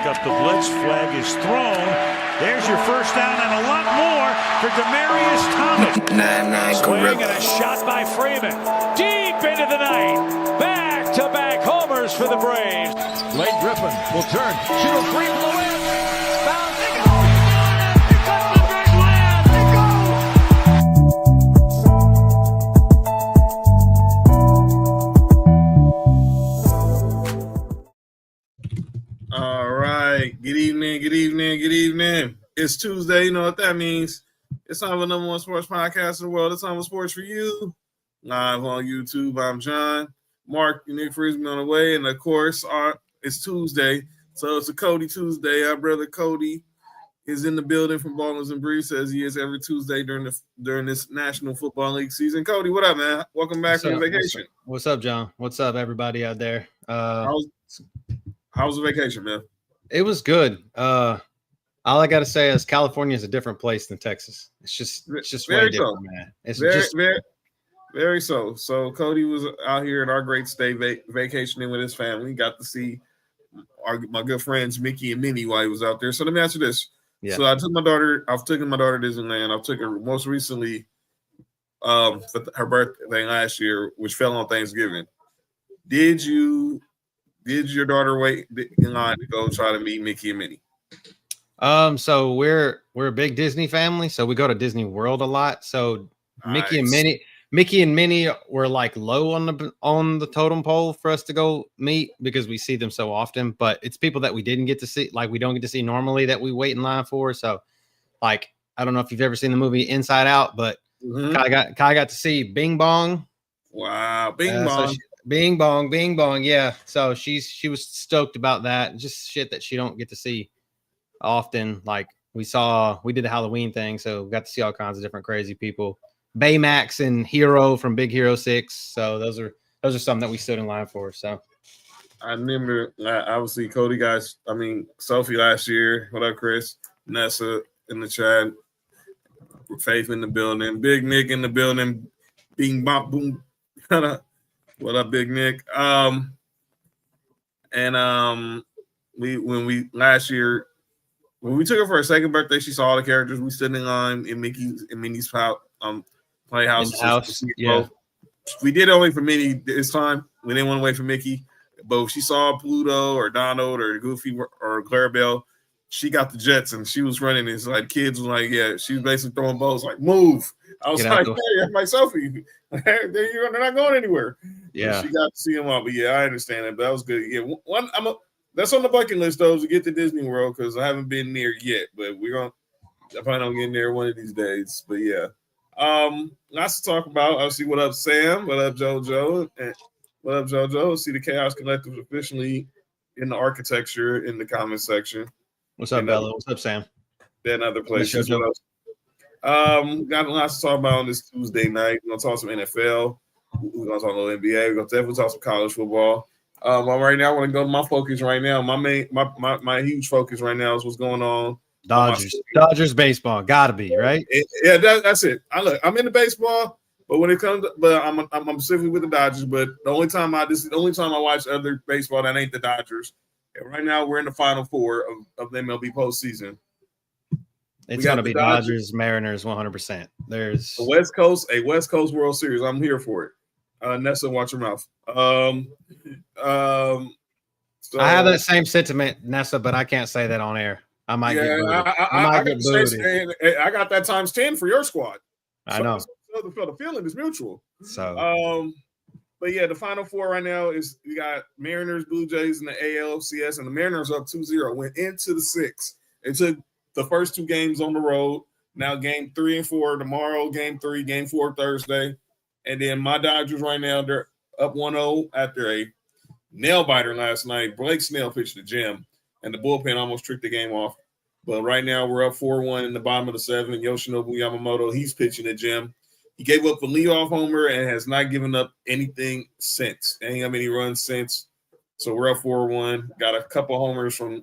up the blitz. Flag is thrown. There's your first down and a lot more for Demaryius Thomas. Swing and a shot by Freeman. Deep into the night. Back-to-back homers for the Braves. Blake Griffin will turn. Shoot a free from the wind. Bounce. They go. They got the big land. They go. All right. Good evening. Good evening. Good evening. It's Tuesday. You know what that means. It's time for the number one sports podcast in the world. It's time for Sports4U. Live on YouTube. I'm John. Mark and Nick Frisbee on the way. And, of course, it's Tuesday. So it's a Cody Tuesday. Our brother Cody is in the building from Ballers and Breeze, as he is every Tuesday during this National Football League season. Cody, what up, man? Welcome back from your vacation. What's up, John? What's up, everybody out there? How was the vacation, man? It was good. All I got to say is California is a different place than Texas. It's just very different, man. It's very so. So Cody was out here in our great state vacationing with his family. Got to see my good friends Mickey and Minnie while he was out there. So let me ask you this. Yeah. So I've taken my daughter to Disneyland. I've taken her most recently for her birthday last year, which fell on Thanksgiving. Did your daughter wait in line to go try to meet Mickey and Minnie? So we're a big Disney family, so we go to Disney World a lot. So nice. Mickey and Minnie were like low on the totem pole for us to go meet because we see them so often. But it's people that we didn't get to see, like we don't get to see normally, that we wait in line for. So, like, I don't know if you've ever seen the movie Inside Out, but Kai got to see Bing Bong. Wow, Bing Bong. So Bing Bong, Bing Bong, yeah. So she was stoked about that. Just shit that she don't get to see often. Like we did the Halloween thing, so we got to see all kinds of different crazy people. Baymax and Hero from Big Hero 6. So those are some that we stood in line for. So I remember obviously Cody guys. I mean Sophie last year. What up, Chris? Nessa in the chat. Faith in the building. Big Nick in the building. Bing bop boom. What up, Big Nick? We last year when we took her for her second birthday, she saw all the characters. We stood in line in Mickey's and Minnie's playhouse. Yeah. We did it only for Minnie this time. We didn't want to wait for Mickey. But if she saw Pluto or Donald or Goofy or Clarabelle, she got the jets and she was running. It's like kids was like, yeah, she was basically throwing balls like, move. I was like, hey, my Sophie. They're not going anywhere. Yeah. She got to see them all. But yeah, I understand it. But that was good. Yeah, that's on the bucket list though, to get to Disney World because I haven't been there yet. But I plan on getting there one of these days. But yeah. Lots to talk about. I'll see what up, Sam. What up, JoJo? And what up, JoJo? See the Chaos Collective officially in the architecture in the comment section. What's up, Bella? What's up, Sam? Then other places. Got lots to talk about on this Tuesday night. We're gonna talk some NFL. We're gonna talk a little NBA. We're gonna definitely talk some college football. Right now, I want to go to my focus right now. My huge focus right now is what's going on. Dodgers baseball, gotta be right. Yeah, that's it. I'm into baseball, but when it comes, I'm specifically with the Dodgers. But this is the only time I watch other baseball that ain't the Dodgers. And right now, we're in the Final Four of the MLB postseason. It's gonna be Dodgers, Mariners, 100%. There's a West Coast World Series. I'm here for it. Nessa, watch your mouth. So I have that same sentiment, Nessa, but I can't say that on air. I might get booted. I got that times 10 for your squad. I know. So the feeling is mutual. So, but yeah, the Final Four right now is we got Mariners, Blue Jays, and the ALCS, and the Mariners up 2-0. Went into the 6th. It took the first 2 games on the road. Now game 3 and 4 tomorrow. Game 3, game 4 Thursday, and then my Dodgers right now they're up 1-0 after a nail biter last night. Blake Snell pitched the gem. And the bullpen almost tricked the game off. But right now we're up 4-1 in the bottom of the 7th. Yoshinobu Yamamoto, he's pitching at gem. He gave up a leadoff homer and has not given up anything since. Ain't got many runs since. So we're up 4-1. Got a couple homers from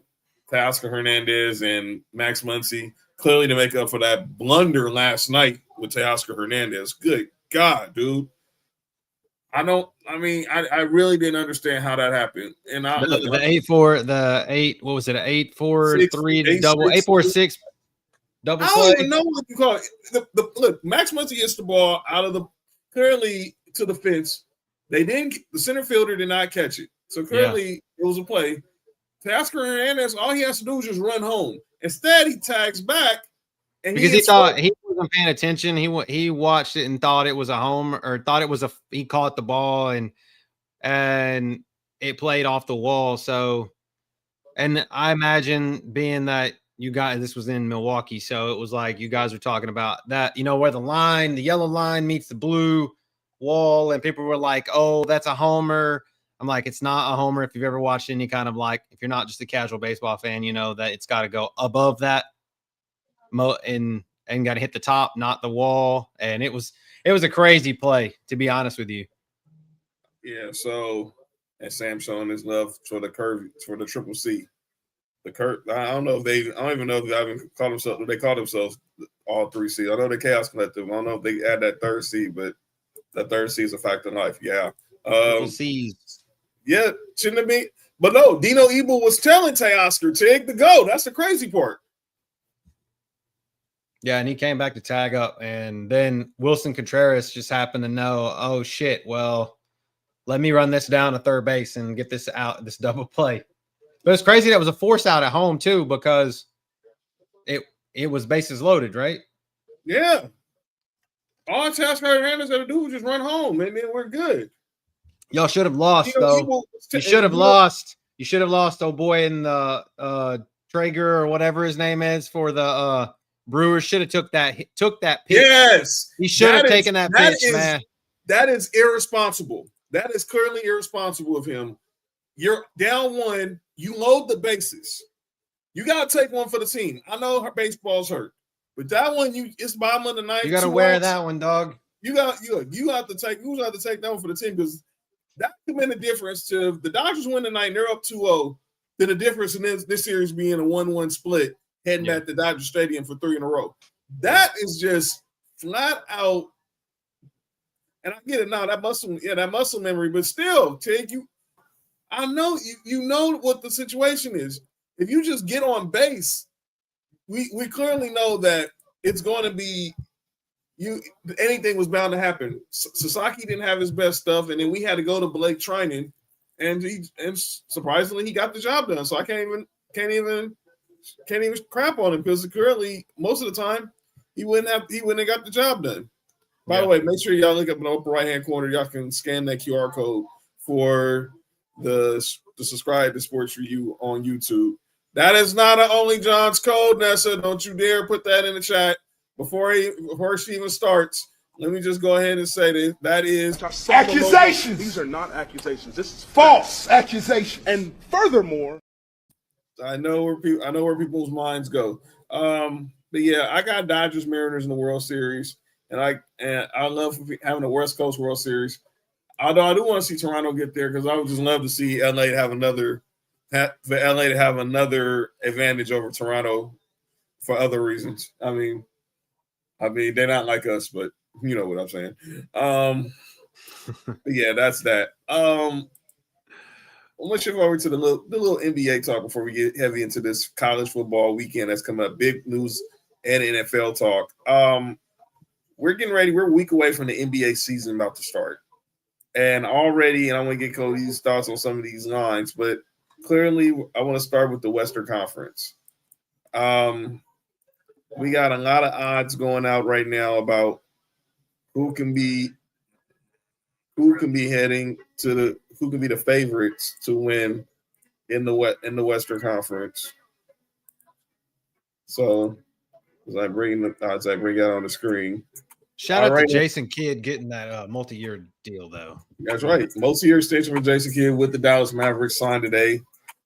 Teoscar Hernandez and Max Muncy, clearly to make up for that blunder last night with Teoscar Hernandez. Good God, dude. I really didn't understand how that happened. And the 8-4, what was it? 8-4-3 double 8-4-6 double I play. don't even know what you call it. Look, Max Muncy gets the ball out of the clearly to the fence. The center fielder did not catch it. So clearly it was a play. Teoscar Hernandez, all he has to do is just run home. Instead, he tags back. And because he thought he wasn't paying attention. He watched it and thought it was a home, or thought it was he caught the ball and it played off the wall. So, and I imagine being that you guys, this was in Milwaukee, so it was like you guys were talking about that, where the yellow line meets the blue wall, and people were like, "Oh, that's a homer." I'm like, it's not a homer. If you've ever watched any kind of if you're not just a casual baseball fan, you know that it's got to go above that. And got to hit the top, not the wall. And it was a crazy play, to be honest with you. Yeah. So, and Sam showing his love for the curve, for the triple C. The curve. I don't even know if they even call themselves. They call themselves all 3 C. I know the Chaos Collective. I don't know if they add that 3rd C, but that 3rd C is a fact of life. Yeah. Triple C's. Yeah, shouldn't it be? But no, Dino Ebel was telling Teoscar to go. That's the crazy part. Yeah, and he came back to tag up, and then Wilson Contreras just happened to know, oh, shit, well, let me run this down to third base and get this out, this double play. But it's crazy that was a force out at home, too, because it was bases loaded, right? Yeah. All Teoscar Hernandez had to do was just run home, and then we're good. Y'all should have lost, though. You should have lost. You should have lost, old boy, in the Traeger or whatever his name is for the Brewers. Should have took that pitch. Yes. He should have taken that pitch, man. That is irresponsible. That is clearly irresponsible of him. You're down 1. You load the bases. You got to take one for the team. I know baseball's hurt, but that one, it's bottom of the 9th. You got to wear that one, dog. You have to take that one for the team, because that could mean the difference to if the Dodgers win tonight, they're up 2-0. Then the difference in this series being a 1-1 split, heading back to Dodger Stadium for 3 in a row. That is just flat out. And I get it now, that muscle memory, but still, Tig, I know you know what the situation is. If you just get on base, we clearly know that it's going to be anything was bound to happen. Sasaki didn't have his best stuff, and then we had to go to Blake Trinan, and surprisingly he got the job done. So I can't even crap on him, because currently most of the time he wouldn't have got the job done. By the way, make sure y'all look up in the upper right hand corner. Y'all can scan that QR code for the subscribe to Sports4U on YouTube. That is not an Only John's code, Nessa. Don't you dare put that in the chat before she even starts. Let me just go ahead and say that is accusations. These are not accusations. This is false accusation. And furthermore, I know where people's minds go. But yeah, I got Dodgers Mariners in the World Series, and I love having the West Coast World Series. Although I do want to see Toronto get there, because I would just love to see LA have another advantage over Toronto for other reasons. I mean, they're not like us, but you know what I'm saying. But yeah, that's that. Let's shift over to the little NBA talk before we get heavy into this college football weekend that's coming up. Big news and NFL talk. We're getting ready. We're a week away from the NBA season about to start. And already, and I want to get Cody's thoughts on some of these lines, but clearly I want to start with the Western Conference. We got a lot of odds going out right now about who can be heading to who can be the favorites to win in the Western Conference. So as I bring it out on the screen. Shout out to Jason Kidd getting that multi-year deal, though. That's right. Multi-year extension for Jason Kidd with the Dallas Mavericks signed today.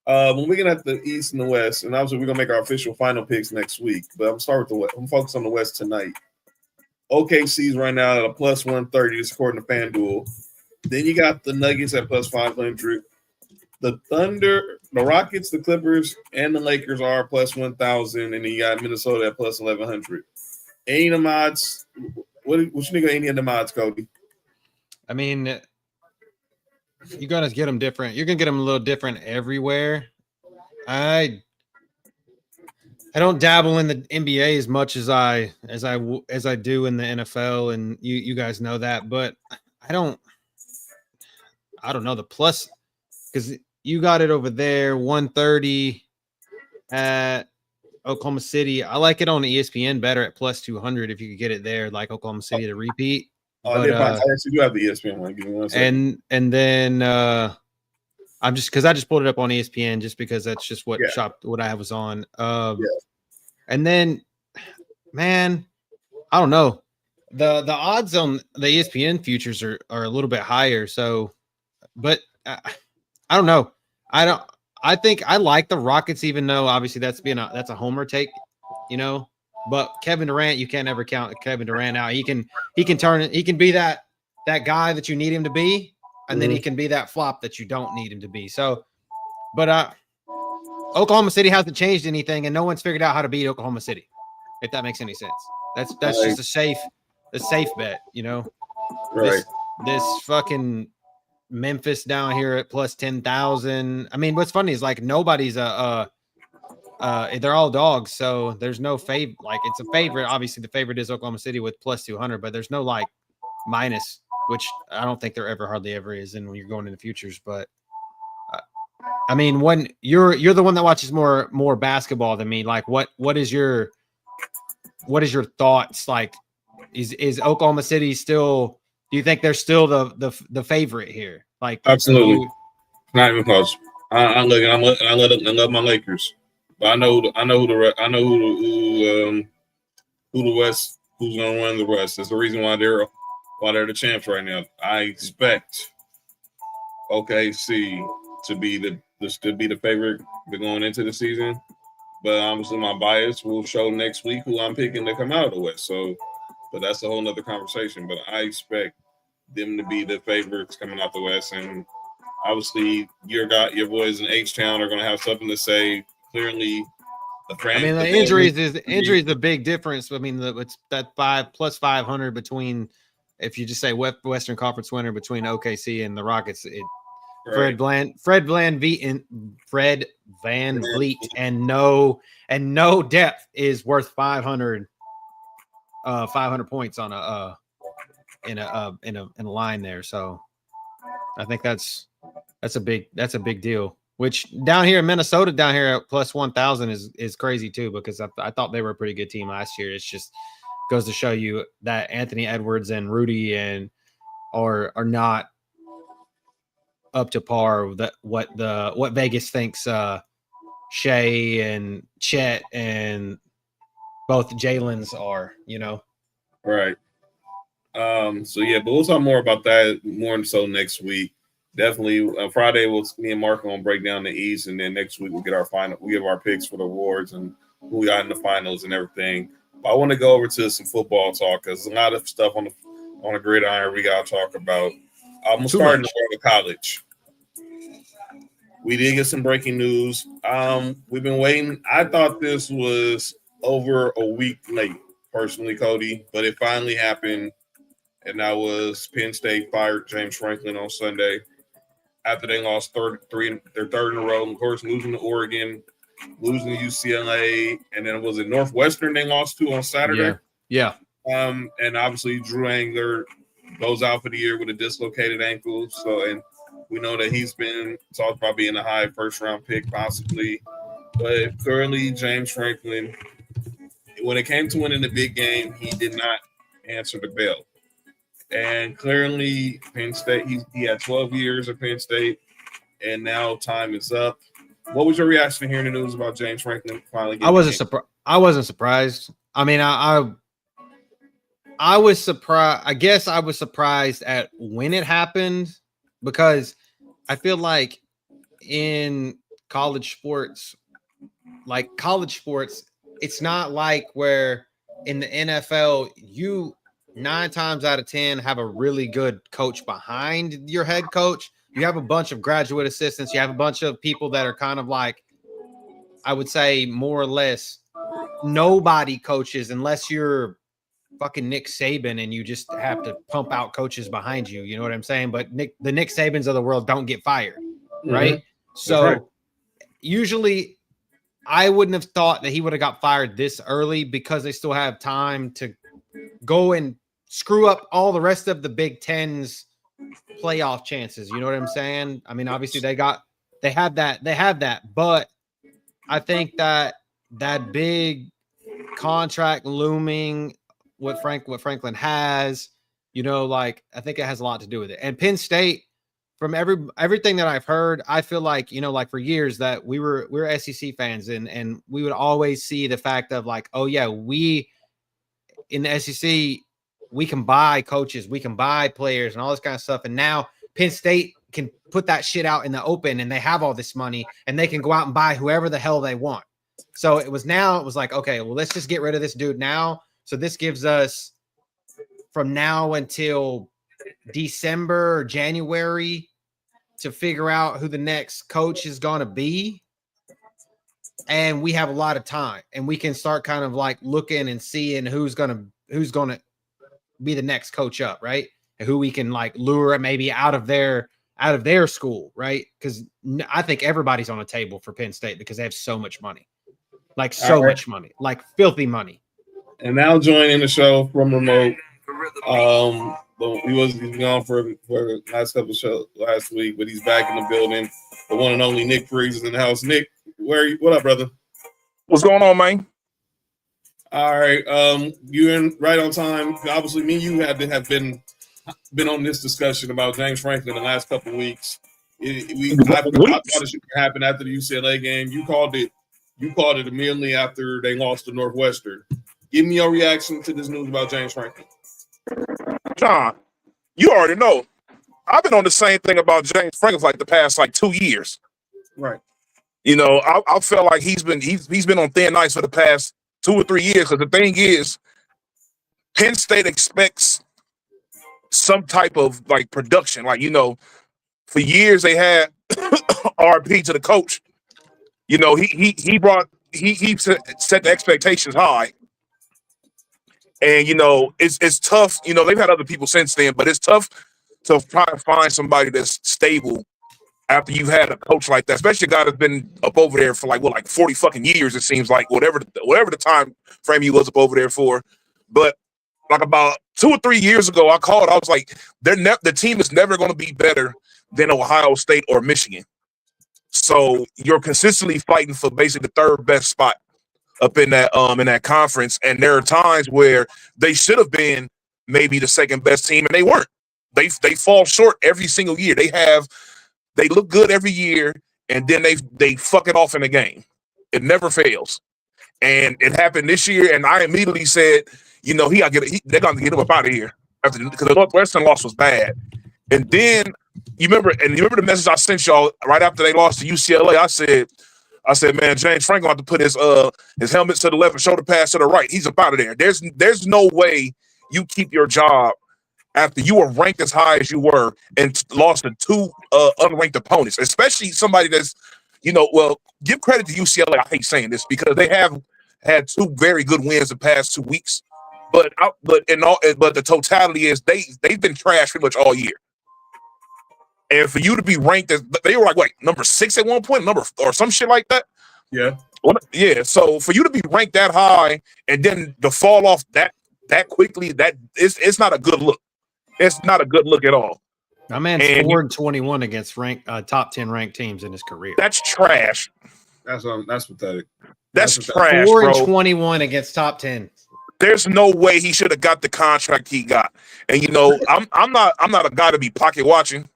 When we get at the East and the West, and obviously we're going to make our official final picks next week, but I'm starting with the West. I'm focused on the West tonight. OKC's right now at a plus 130, just according to FanDuel. Then you got the Nuggets at plus 500. The Thunder, the Rockets, the Clippers, and the Lakers are plus 1,000, and then you got Minnesota at plus 1,100. Any of the mods? What you think of any of the mods, Cody? I mean, You're gonna get them different. You're gonna get them a little different everywhere. I don't dabble in the NBA as much as I do in the NFL, and you guys know that. But I don't know the plus, because you got it over there 130 at Oklahoma City. I like it on ESPN better at plus 200 if you could get it there, like Oklahoma City to repeat. I actually do have the ESPN one. Give me 1 second. And then I just pulled it up on ESPN just because that's just what I was on. And then, man, I don't know. The odds on the ESPN futures are a little bit higher. So, but I don't know. I think I like the Rockets, even though obviously that's a homer take, But Kevin Durant, you can't ever count Kevin Durant out. He can turn it. He can be that guy that you need him to be, and then he can be that flop that you don't need him to be. So, but Oklahoma City hasn't changed anything, and no one's figured out how to beat Oklahoma City, if that makes any sense. That's just a safe bet, Right. This fucking Memphis down here at plus 10,000. I mean, what's funny is like nobody's they're all dogs, so there's no favorite. Like it's a favorite. Obviously, the favorite is Oklahoma City with plus 200, but there's no like minus, which I don't think there hardly ever is in when you're going into futures. But I mean, when you're the one that watches more basketball than me, like what is your thoughts? Like, is Oklahoma City still? Do you think they're still the favorite here? Like, absolutely, not even close. I love my Lakers, but I know who the West, who's gonna win the West. That's the reason why they're the champs right now. I expect OKC to be the favorite going into the season, but obviously my bias will show next week who I'm picking to come out of the West. So, but that's a whole nother conversation. But I expect them to be the favorites coming out the West, and obviously your boys in H-Town are going to have something to say. Clearly, the injuries is the big difference. I mean, it's that plus 500 between, if you just say Western Conference winner between OKC and the Rockets. Fred Van Vliet and no depth is worth 500 points on a line there. So I think that's a big deal. Which down here in Minnesota, down here at plus 1,000 is crazy too, because I thought they were a pretty good team last year. It's just goes to show you that Anthony Edwards and Rudy are not up to par with what Vegas thinks Shea and Chet and both Jalen's are, Right. So yeah, but we'll talk more about that more so next week. Definitely Friday, me and Mark will break down the East, and then next week we'll get our final. We give our picks for the awards and who we got in the finals and everything. But I want to go over to some football talk because there's a lot of stuff on the gridiron we got to talk about. I'm starting to go to college. We did get some breaking news. We've been waiting. I thought this was over a week late, personally, Cody, but it finally happened, and that was Penn State fired James Franklin on Sunday after they lost their third in a row. Of course, losing to Oregon, losing to UCLA, and then was it Northwestern they lost to on Saturday? Yeah. And obviously Drew Angler goes out for the year with a dislocated ankle. So, and we know that he's been talked about being a high first-round pick possibly. But currently, James Franklin, when it came to winning the big game, he did not answer the bell. And clearly, Penn State, he had 12 years at Penn State, and now time is up. What was your reaction to hearing the news about James Franklin finally getting I wasn't surprised. I mean, I was surprised. I guess I was surprised at when it happened, because I feel like in college sports, it's not like where in the NFL, you 9 times out of 10 have a really good coach behind your head coach. You have a bunch of graduate assistants. You have a bunch of people that are kind of like, I would say more or less nobody coaches unless you're fucking Nick Saban and you just have to pump out coaches behind you. You know what I'm saying? But the Nick Sabans of the world don't get fired, right? So usually I wouldn't have thought that he would have got fired this early because they still have time to go and screw up all the rest of the Big Ten's playoff chances. You know what I'm saying? I mean, obviously they have that, but I think that big contract looming, what Franklin has, you know, like I think it has a lot to do with it. And Penn State, from everything that I've heard, I feel like, you know, like for years that we're SEC fans and we would always see the fact of like, oh yeah, we in the SEC, we can buy coaches, we can buy players and all this kind of stuff. And now Penn State can put that shit out in the open and they have all this money and they can go out and buy whoever the hell they want. So it was like, okay, well, let's just get rid of this dude now. So this gives us from now until December or January to figure out who the next coach is going to be. And we have a lot of time and we can start kind of like looking and seeing who's going to be the next coach up, right? And who we can like lure maybe out of their school, right? Because I think everybody's on the table for Penn State because they have so much money, like so much money, like filthy money. And now joining the show from remote. He was gone for the last couple of shows last week, but he's back in the building. The one and only Nick Freeze is in the house. Nick, what up, brother? What's going on, man? All right. You're in right on time. Obviously, me and you have been on this discussion about James Franklin the last couple of weeks. I thought it should happen after the UCLA game. You called it immediately after they lost to Northwestern. Give me your reaction to this news about James Franklin. John, you already know. I've been on the same thing about James Franklin for like the past 2 years. Right. You know, I feel like he's been on thin ice for the past 2 or 3 years because the thing is, Penn State expects some type of like production. Like, you know, for years they had RP to the coach. You know, he set the expectations high. And, you know, it's tough. You know, they've had other people since then, but it's tough to try and find somebody that's stable after you've had a coach like that, especially a guy that's been up over there for like 40 fucking years, it seems like, whatever the time frame he was up over there for. But like about 2 or 3 years ago, I called. I was like, the team is never going to be better than Ohio State or Michigan. So you're consistently fighting for basically the third best spot up in that conference. And there are times where they should have been maybe the second best team, and they weren't. They fall short every single year. They look good every year, and then they fuck it off in the game. It never fails. And it happened this year, and I immediately said, you know, they're going to get him up out of here because the Northwestern loss was bad. And then you remember the message I sent y'all right after they lost to UCLA. I said, man, James Franklin have to put his helmet to the left and shoulder pass to the right. He's up out of there. There's no way you keep your job after you were ranked as high as you were and lost to 2 unranked opponents, especially somebody that's, you know, well, give credit to UCLA. I hate saying this because they have had 2 very good wins the past 2 weeks, but the totality is they've been trash pretty much all year. And for you to be ranked as, they were like, number 6 at one point, or some shit like that. Yeah. Yeah. So for you to be ranked that high and then to fall off that quickly, it's not a good look. It's not a good look at all. My man's 4-21 against top 10 ranked teams in his career. That's trash. That's pathetic. That's trash, 4-21 against top 10. There's no way he should have got the contract he got. And you know, I'm not a guy to be pocket watching,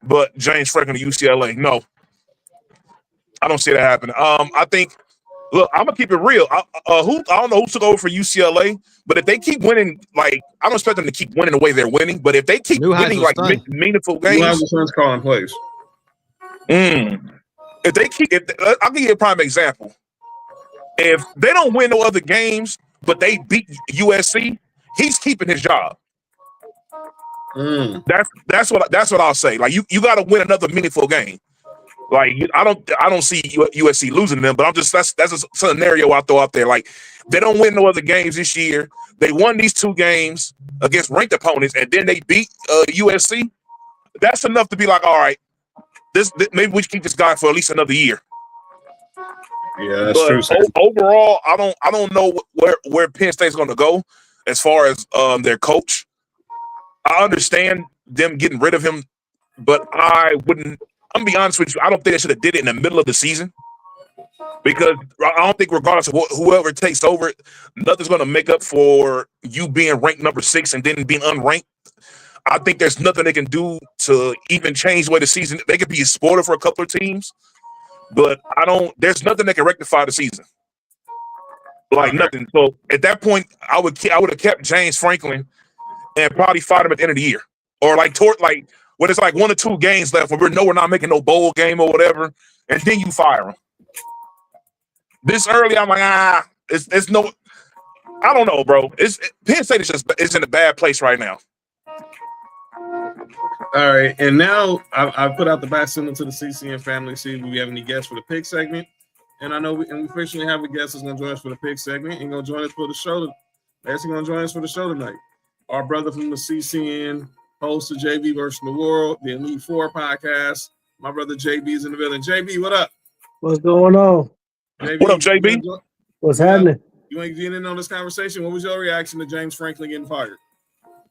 but James Franklin to UCLA, no, I don't see that happening. I think. Look, I'm gonna keep it real. I don't know who took over for UCLA, but if they keep winning, like I don't expect them to keep winning the way they're winning. But if they keep winning like meaningful games, Newhouse's calling plays. I'll give you a prime example. If they don't win no other games, but they beat USC, he's keeping his job. That's what I'll say. Like you got to win another meaningful game. Like I don't see USC losing them, but that's a scenario I throw out there. Like they don't win no other games this year. They won these 2 games against ranked opponents, and then they beat USC. That's enough to be like, all right, this maybe we should keep this guy for at least another year. Yeah, that's true. Overall, I don't know where Penn State's going to go as far as their coach. I understand them getting rid of him, but I wouldn't. I'm gonna be honest with you. I don't think they should have did it in the middle of the season because I don't think, regardless of whoever takes over, nothing's going to make up for you being ranked number 6 and then being unranked. I think there's nothing they can do to even change the way the season. They could be a spoiler for a couple of teams, but there's nothing that can rectify the season. Like nothing. So at that point, I would have kept James Franklin and probably fired him at the end of the year, or when it's like 1 or 2 games left where we're not making no bowl game or whatever, and then you fire him. This early, I'm like, it's no. I don't know, bro. Penn State is in a bad place right now. All right, and now I put out the bat signal to the CCN family to see if we have any guests for the pick segment. And I know we officially have a guest that's going to join us for the pick segment and going to join us for the show. He's going to join us for the show tonight. Our brother from the CCN, host of JB versus the World, the Elite Four podcast. My brother JB is in the building. JB, what up? What's going on? JB, what up, JB? What's happening? You ain't getting in on this conversation. What was your reaction to James Franklin getting fired?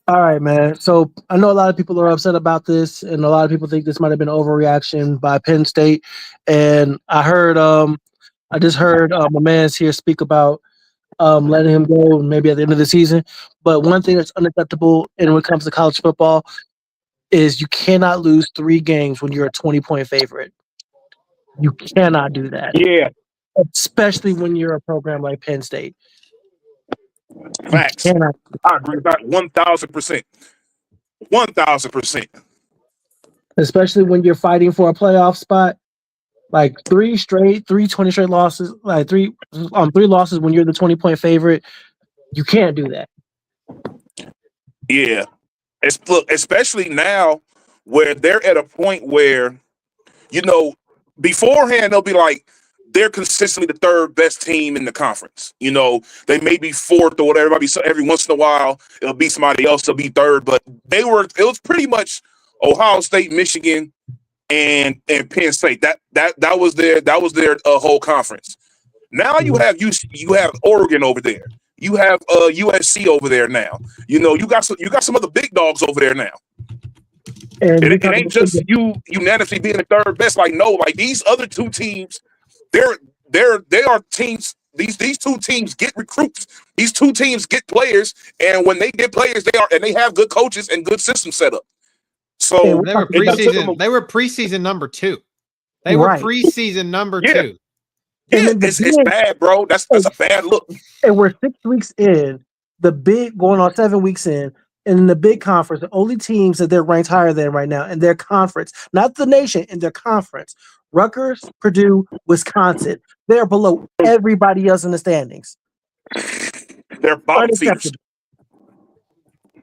All right, man. So I know a lot of people are upset about this, and a lot of people think this might have been an overreaction by Penn State. And I just heard my man's here speak about letting him go maybe at the end of the season. But one thing that's unacceptable when it comes to college football is you cannot lose 3 games when you're a 20-point favorite. You cannot do that. Yeah. Especially when you're a program like Penn State. Facts. I agree with that 1,000%. 1,000%. Especially when you're fighting for a playoff spot. Like 3 20 straight losses, like 3 losses when you're the 20-point favorite. You can't do that. Yeah. Especially now where they're at a point where, beforehand they'll be like, they're consistently the 3rd best team in the conference. They may be 4th or whatever. Every once in a while, it'll be somebody else. They'll be 3rd, but it was pretty much Ohio State, Michigan, and Penn State. That was their whole conference. Now you have Oregon over there. You have USC over there now. You got some other big dogs over there now. And it ain't just you unanimously being the 3rd best. Like no, like these other 2 teams. They are teams. These 2 teams get recruits. These 2 teams get players, and when they get players, they have good coaches and good system set up. So they were preseason. They were preseason number 2. They were preseason number 2. Yeah, it's bad, bro. That's a bad look. And we're 6 weeks in, going on 7 weeks in the big conference. The only teams that they're ranked higher than right now in their conference, not the nation, in their conference. Rutgers, Purdue, Wisconsin. They're below everybody else in the standings. They're bottom feeders.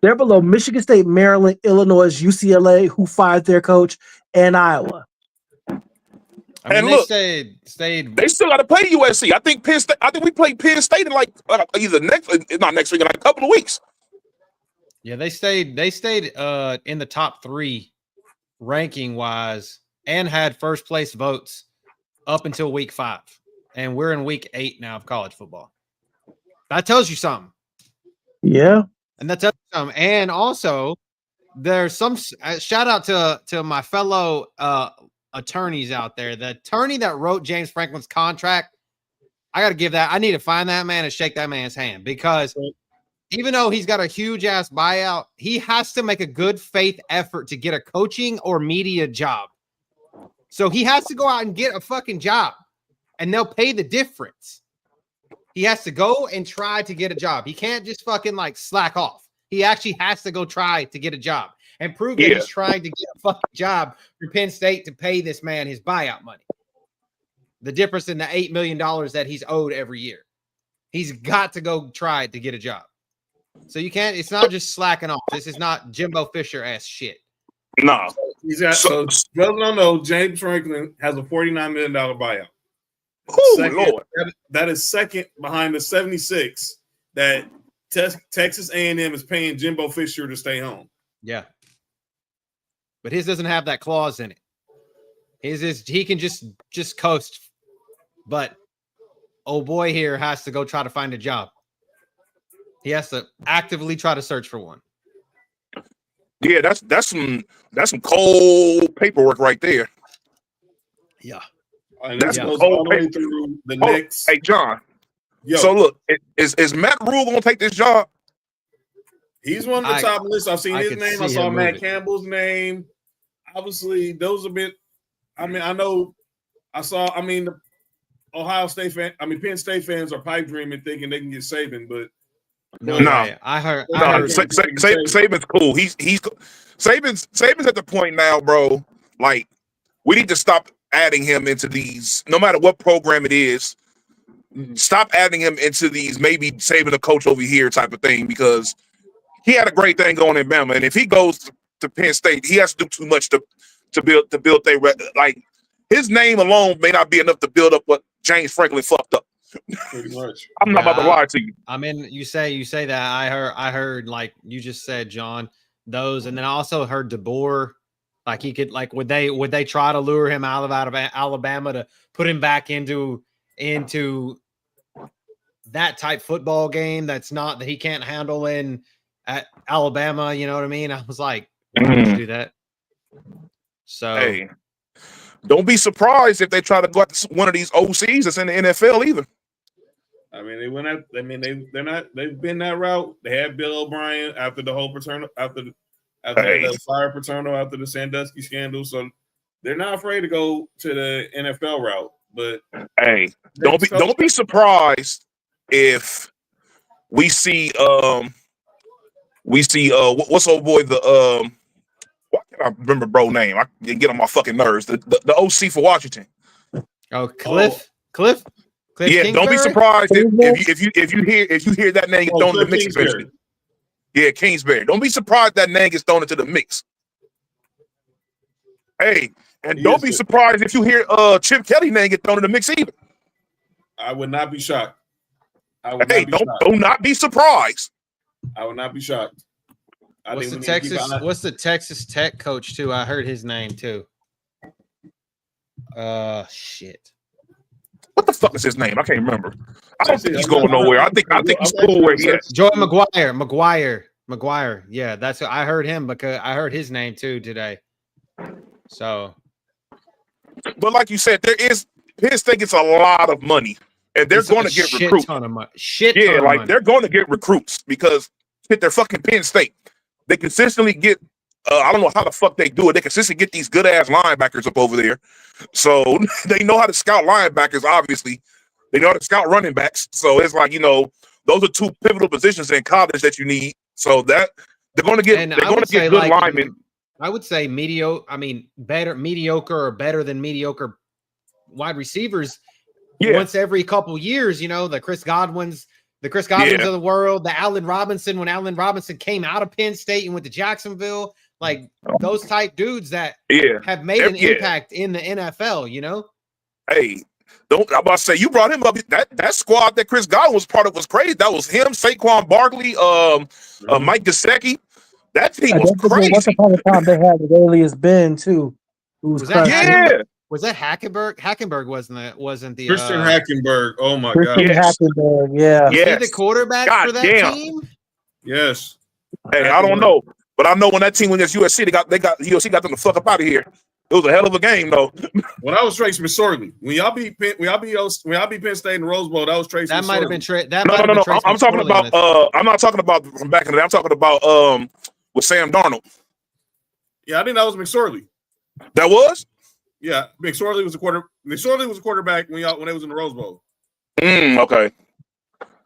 They're below Michigan State, Maryland, Illinois, UCLA, who fired their coach, and Iowa. They They still got to play USC. I think Penn State. I think we play Penn State in either not next week, in a couple of weeks. Yeah, they stayed in the top 3 ranking wise. And had first place votes up until week 5. And we're in week 8 now of college football. That tells you something. Yeah. And that tells you something. And also, there's some shout out to my fellow attorneys out there. The attorney that wrote James Franklin's contract, I need to find that man and shake that man's hand, because even though he's got a huge ass buyout, he has to make a good faith effort to get a coaching or media job. So he has to go out and get a fucking job, and they'll pay the difference. He has to go and try to get a job. He can't just fucking slack off. He actually has to go try to get a job and prove that he's trying to get a fucking job for Penn State to pay this man his buyout money. The difference in the $8 million that he's owed every year. He's got to go try to get a job. So it's not just slacking off. This is not Jimbo Fisher-ass shit. No. He's got so don't know. James Franklin has a $49 million buyout. Lord. That is second behind the 76 that Texas A&M is paying Jimbo Fisher to stay home. Yeah, but his doesn't have that clause in it. His is he can just coast, but old boy here has to go try to find a job. He has to actively try to search for one. Yeah, that's some cold paperwork right there. Yeah. And this goes all the way through the next. Hey, John. Yo. So look, is Matt Rule gonna take this job? He's one of the top lists. I've seen his name. I saw Matt Campbell's name. Obviously, those a bit. I mean, the Ohio State fan. I mean, Penn State fans are pipe dreaming, thinking they can get Saban, but no. I heard Saban's cool. He's Saban's at the point now, bro. Like, we need to stop adding him into these, no matter what program it is. Stop adding him into these maybe Saban a coach over here type of thing, because he had a great thing going in Bama, and if he goes to Penn State, he has to do too much to build their like. His name alone may not be enough to build up what James Franklin fucked up. Pretty much. I'm not about to lie to you. I mean, you say that. I heard like you just said, John, those, and then I also heard DeBoer. Like he could, like, would they try to lure him out of Alabama to put him back into that type football game that he can't handle at Alabama? You know what I mean? I was like, why would you do that? So hey, don't be surprised if they try to go at one of these OCs that's in the NFL either. I mean, they went out. I mean, they've been that route. They had Bill O'Brien after the whole Paterno, after the fire Paterno, after the Sandusky scandal. So they're not afraid to go to the NFL route. But hey, don't be surprised if we see what's old boy why can't I remember bro name? I can get on my fucking nerves. The OC for Washington. Oh, Cliff. Yeah, don't be surprised if you hear that name get thrown in the mix. Especially. Yeah, Kingsbury. Don't be surprised that name gets thrown into the mix. Hey, and don't be surprised if you hear Chip Kelly name get thrown in the mix either. I would not be shocked. Do not be surprised. I would not be shocked. What's the Texas Tech coach too? I heard his name too. Shit. What the fuck is his name? I can't remember. I don't think he's going nowhere. I think he's cool where he is. Joey McGuire. Yeah, that's what I heard him, because I heard his name too today. So, but like you said, Penn State gets a lot of money, and they're going to get recruits. Ton of money. They're going to get recruits because they're fucking Penn State. They consistently get. I don't know how the fuck they do it. They consistently get these good ass linebackers up over there, so they know how to scout linebackers. Obviously, they know how to scout running backs. So it's like, those are two pivotal positions in college that you need. So that they're going to get good linemen. I would say mediocre or better than mediocre wide receivers. Yeah. Once every couple years, the Chris Godwins of the world, the Allen Robinson, when Allen Robinson came out of Penn State and went to Jacksonville, like those type dudes that have made an impact in the NFL, Hey, I'm about to say, you brought him up. That squad that Chris Godwin was part of was crazy. That was him, Saquon Barkley, Mike Gesicki. That team was crazy. Once upon a time, they had the Alias Ben too. Was that Hackenberg? Hackenberg wasn't the Christian Hackenberg. Oh my God. Hackenberg, yeah. Was he the quarterback for that team? Yes. Hey, I don't know, but I know when that team went against USC, USC got them the fuck up out of here. It was a hell of a game, though. When I was Trace McSorley, when y'all beat Penn State in the Rose Bowl, that was Trace. That might have been Trace. No. I'm talking about. I'm not talking about from back in the day. I'm talking about with Sam Darnold. Yeah, I think that was McSorley. That was. Yeah, McSorley was a quarterback when it was in the Rose Bowl. Okay.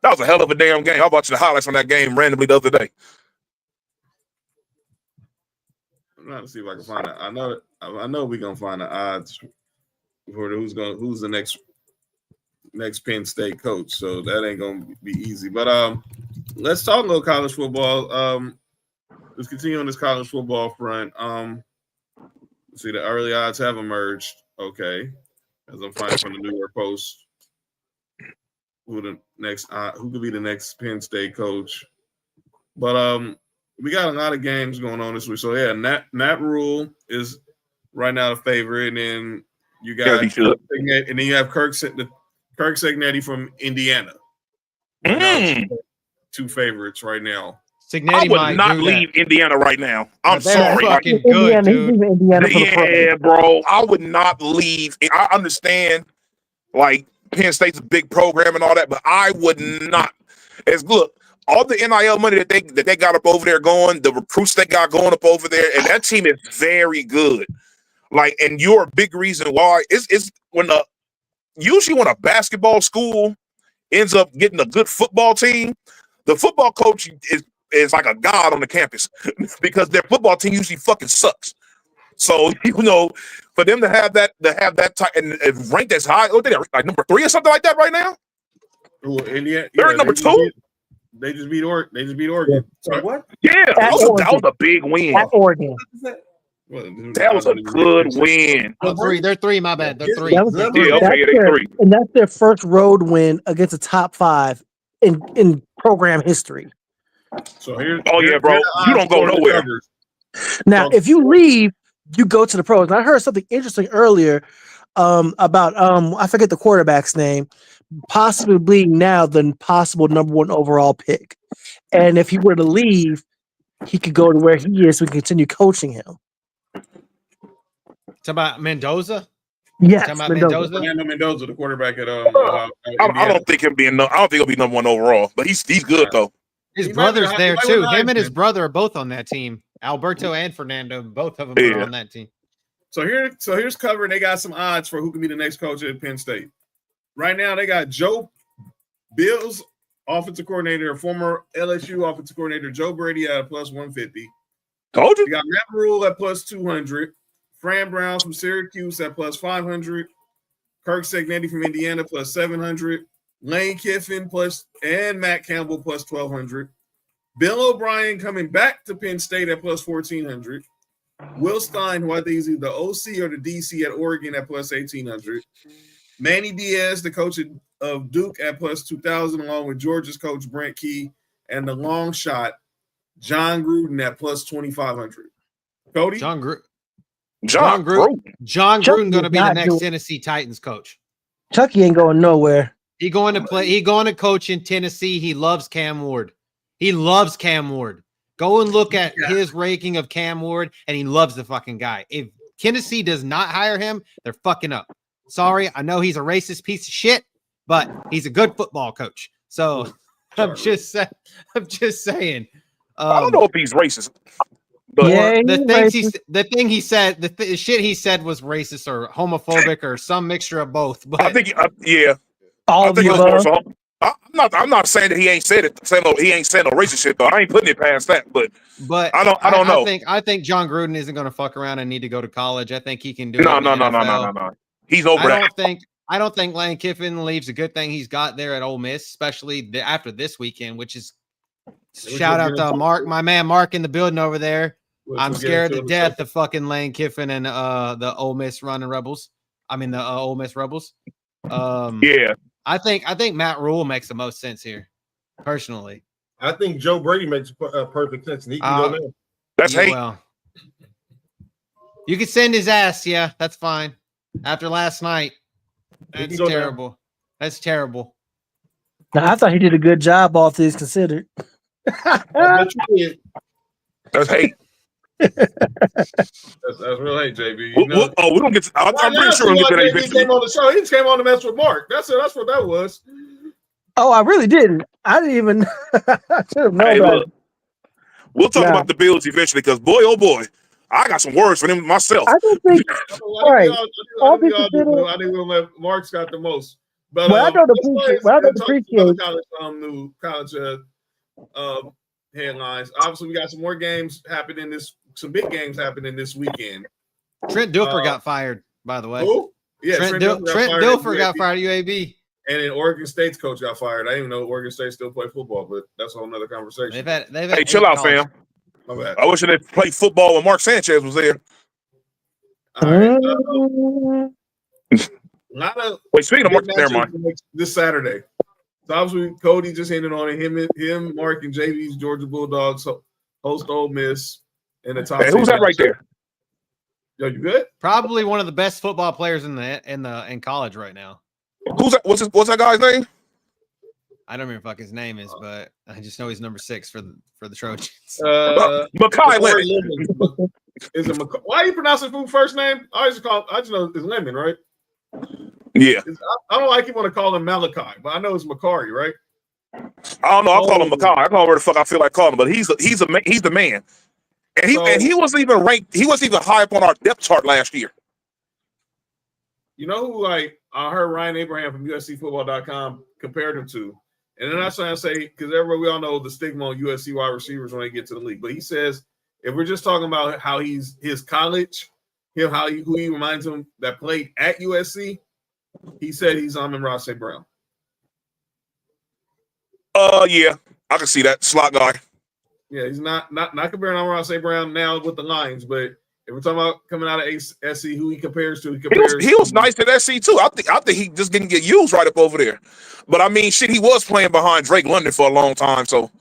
That was a hell of a damn game. I watched the highlights from that game randomly the other day. I'm trying to see if I can find it. I know we're gonna find the odds for who's the next Penn State coach. So that ain't gonna be easy. But let's talk a little college football. Let's continue on this college football front. See, the early odds have emerged. Okay, as I'm finding from the New York Post, who could be the next Penn State coach? But we got a lot of games going on this week. So yeah, Matt Rule is right now the favorite, and then you got and then you have Kirk Cignetti from Indiana. Two favorites right now. I would not leave Indiana right now. I'm sorry. Fucking good, dude. Yeah, bro. I would not leave. I understand, like, Penn State's a big program and all that, but I would not. Look, all the NIL money that they got up over there going, the recruits they got going up over there, and that team is very good. Like, and you're a big reason why. It's usually when a basketball school ends up getting a good football team, the football coach is like a god on the campus because their football team usually fucking sucks. So, for them to have that type and ranked as high, they're like number 3 or something like that right now. Well, Indiana, they're number 2. They just beat Oregon. Sorry, what? Yeah, that was a big win. At Oregon. That was a good win. They're 3. My bad. They're 3. They're 3. And that's their first road win against a top 5 in program history. So bro, you don't go nowhere. Now, if you leave, you go to the pros. And I heard something interesting earlier about I forget the quarterback's name, possibly being now the possible number 1 overall pick. And if he were to leave, he could go to where he is. So we can continue coaching him. Talk about Mendoza. Yes, Mendoza, the quarterback at I don't think he'll be number 1 overall, but he's good though. His brother's there too. Him and his brother are both on that team. Alberto and Fernando, both of them are on that team. So here's covering. They got some odds for who can be the next coach at Penn State. Right now, they got Bills offensive coordinator, former LSU offensive coordinator Joe Brady at plus 150. Told you. You got Matt Rule at plus 200. Fran Brown from Syracuse at plus 500. Kirk Cignetti from Indiana plus 700. Lane Kiffin and Matt Campbell plus 1,200. Bill O'Brien coming back to Penn State at plus 1,400. Will Stein, who I think is either the OC or the DC at Oregon at plus 1,800. Manny Diaz, the coach of Duke at plus 2,000, along with Georgia's coach Brent Key, and the long shot John Gruden at plus 2,500. Cody? John Gruden going to be the next Tennessee Titans coach. Chucky ain't going nowhere. He going to coach in Tennessee. He loves Cam Ward. Go and look at his ranking of Cam Ward, and he loves the fucking guy. If Tennessee does not hire him, they're fucking up. Sorry, I know he's a racist piece of shit, but he's a good football coach. So I'm just saying. I don't know if he's racist. But the shit he said was racist or homophobic or some mixture of both. But I think, I'm not saying that he ain't said it. He ain't saying no racist shit though. I ain't putting it past that. But I don't know. I think John Gruden isn't going to fuck around and need to go to college. I think he can do it. No. He's over that. I don't think Lane Kiffin leaves. A good thing he's got there at Ole Miss, especially after this weekend. Which is shout out to Mark, my man Mark in the building over there. I'm scared to death of fucking Lane Kiffin and the Ole Miss running Rebels. I mean the Ole Miss Rebels. Yeah. I think Matt Rule makes the most sense here, personally. I think Joe Brady makes perfect sense, and he can go there. That's hate. Well, you could send his ass. Yeah, that's fine. After last night, that's terrible. That's terrible. Now, I thought he did a good job, all things considered. That's hate. That's real hate, JB. We're gonna get. I'm pretty sure we're gonna get that. He came on the show. He just came on to mess with Mark. That's what that was. Oh, I really didn't. I didn't even. I should have known about it. We'll talk about the Bills eventually, because boy, oh boy, I got some words for them myself. I don't think. All right. I think we'll let Mark's got the most. But I don't appreciate. College headlines. Obviously, we got some more games happening some big games happening this weekend. Trent Dilfer got fired, by the way. Who? Yeah, Trent Dilfer got fired at UAB. And then Oregon State's coach got fired. I didn't even know Oregon State still play football, but that's a whole nother conversation. Hey, chill out, fam. My bad. I wish they played football when Mark Sanchez was there. All right. Not a Wait, speaking of Mark, never mind. This Saturday. So obviously, Cody just hinted on it. Him, Mark, and JV's Georgia Bulldogs host Ole Miss in the top. Hey, who's that right there? Yo, you good? Probably one of the best football players in college right now. Who's that? What's that guy's name? I don't remember what his name is, but I just know he's number 6 for the Trojans. Makai Lemon. Is it why are you pronouncing his first name? I just know it's Lemon, right? Yeah. I don't like you want to call him Malachi, but I know it's Makari, right? I don't know. I'll call him Makai. I call him where the fuck I feel like calling him, but he's the man. And he wasn't even ranked. He wasn't even high up on our depth chart last year. You know who I heard Ryan Abraham from USCFootball.com compared him to, and then I'm trying to say because we all know the stigma on USC wide receivers when they get to the league, but he says if we're just talking about how he's his college, who he reminds him that played at USC, he said he's Amon-Ra St. Brown. Yeah, I can see that slot guy. Yeah, he's not comparing Amon-Ra St. Brown now with the Lions, but if we're talking about coming out of SC, who he compares to, he was nice at SC too. I think he just didn't get used right up over there. But I mean, shit, he was playing behind Drake London for a long time. So,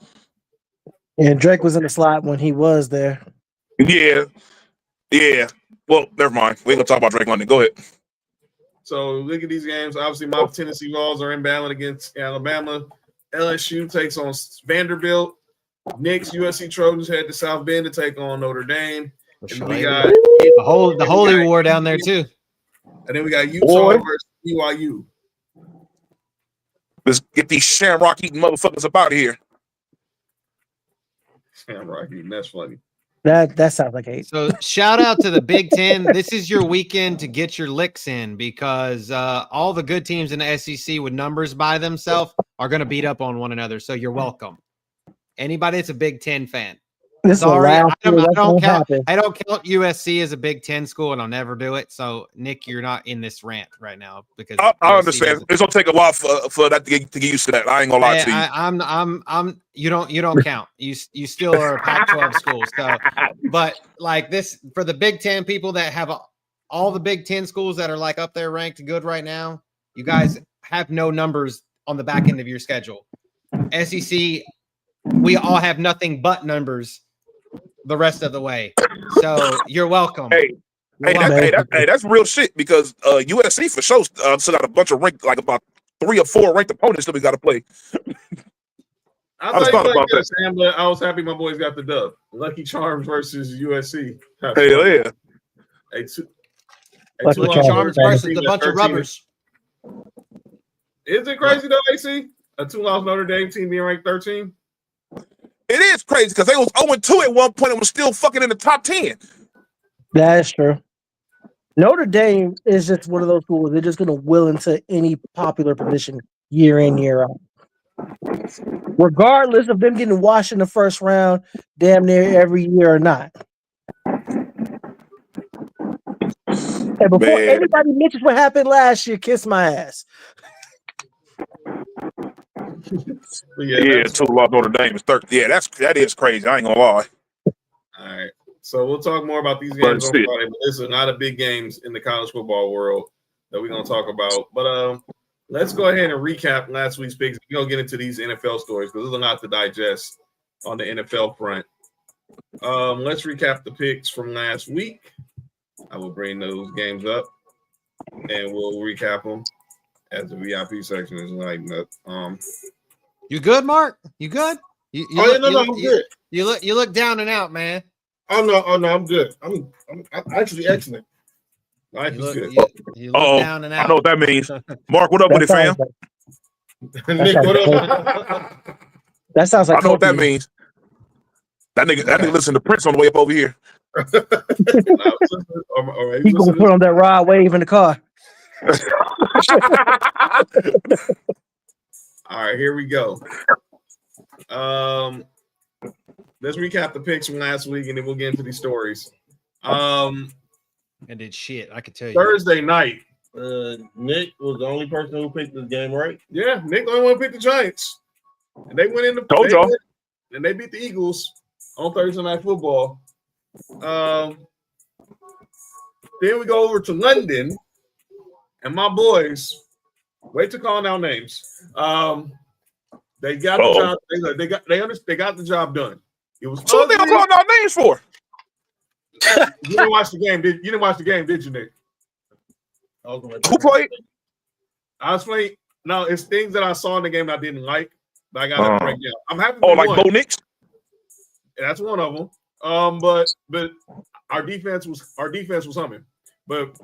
and Drake was in the slot when he was there. Yeah. Well, never mind. We ain't gonna talk about Drake London. Go ahead. So look at these games. Obviously, my Tennessee Vols are in battle against Alabama. LSU takes on Vanderbilt. Knicks, USC Trojans head to South Bend to take on Notre Dame. And we got the Holy War down there too. And then we got Utah versus BYU. Let's get these shamrock eating motherfuckers up out of here. Shamrock eating, that's funny. That sounds like hate. So shout out to the Big Ten. This is your weekend to get your licks in because all the good teams in the SEC with numbers by themselves are going to beat up on one another. So you're welcome. Anybody that's a Big Ten fan. Sorry, I don't count USC as a Big Ten school, and I'll never do it. So, Nick, you're not in this rant right now because I understand. It's gonna take a while for that to get used to that. I ain't gonna lie to you. You don't count. You still are a Pac-12 school. So, but like this for the Big Ten people that have all the Big Ten schools that are like up there ranked good right now, you guys have no numbers on the back end of your schedule. SEC, we all have nothing but numbers the rest of the way. So you're welcome. That's real shit because USC for sure still got a bunch of ranked, like about 3 or 4 ranked opponents that we got to play. I was happy my boys got the dub. Lucky Charms versus USC. Hell yeah. Lucky Charms versus a bunch of rubbers. Is it crazy though, AC? A 2-loss Notre Dame team being ranked 13? It is crazy because they was 0-2 at one point and was still fucking in the top 10. That's true. Notre Dame is just one of those schools. They're just going to will into any popular position year in, year out. Regardless of them getting washed in the first round damn near every year or not. And before anybody mentions what happened last year, kiss my ass. Yeah, 2-loss Notre Dame is 13. Yeah, that is crazy. I ain't gonna lie. All right, so we'll talk more about these games on Friday. But this is not a big games in the college football world that we're gonna talk about. But let's go ahead and recap last week's picks. We're gonna get into these NFL stories because there's a lot to digest on the NFL front. Let's recap the picks from last week. I will bring those games up and we'll recap them as the VIP section is lighting up. You good, Mark? You good? I'm good. You look down and out, man. Oh no, I'm good. I'm actually excellent. You look down and out. I know what that means. Mark, what up with it, fam? Nick, what up? That sounds like I know what that means. That nigga listen to Prince on the way up over here. He's gonna put on that rod wave in the car. All right, here we go. Let's recap the picks from last week, and then we'll get into these stories. And did shit, I could tell you. Thursday night. Nick was the only person who picked this game, right? Yeah, Nick the only one who picked the Giants. And they went in the Told y'all. And they beat the Eagles on Thursday Night Football. Then we go over to London, and my boys. Wait to call out names. They got the job. They got the job done. It was. So what they gonna call out names for? You didn't watch the game, did you, Nick? Who played? I was playing. No, it's things that I saw in the game I didn't like, but I got to break down. I'm happy. Like Bo Nix. That's one of them. But our defense was humming. But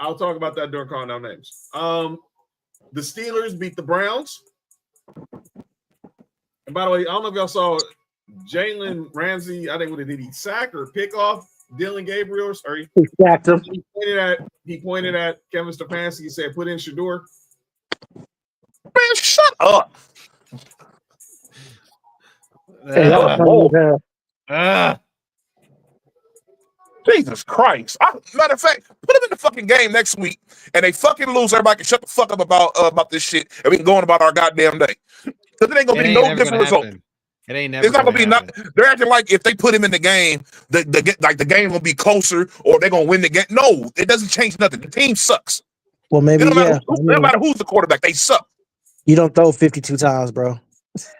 I'll talk about that during calling out names. The Steelers beat the Browns. And by the way, I don't know if y'all saw Jalen Ramsey. I think what did he sack or pick off Dylan Gabriel? Or he sacked him. He pointed at Kevin Stefanski. He said, "Put in Shador." Man, shut up. Jesus Christ. Matter of fact, put them in the fucking game next week and they fucking lose. Everybody can shut the fuck up about this shit and we can go on about our goddamn day. Because it ain't gonna be no different result. It ain't never. It's not gonna be not. They're acting like if they put him in the game, the game will be closer or they're gonna win the game. No, it doesn't change nothing. The team sucks. Well, maybe no matter who's the quarterback, they suck. You don't throw 52 times, bro.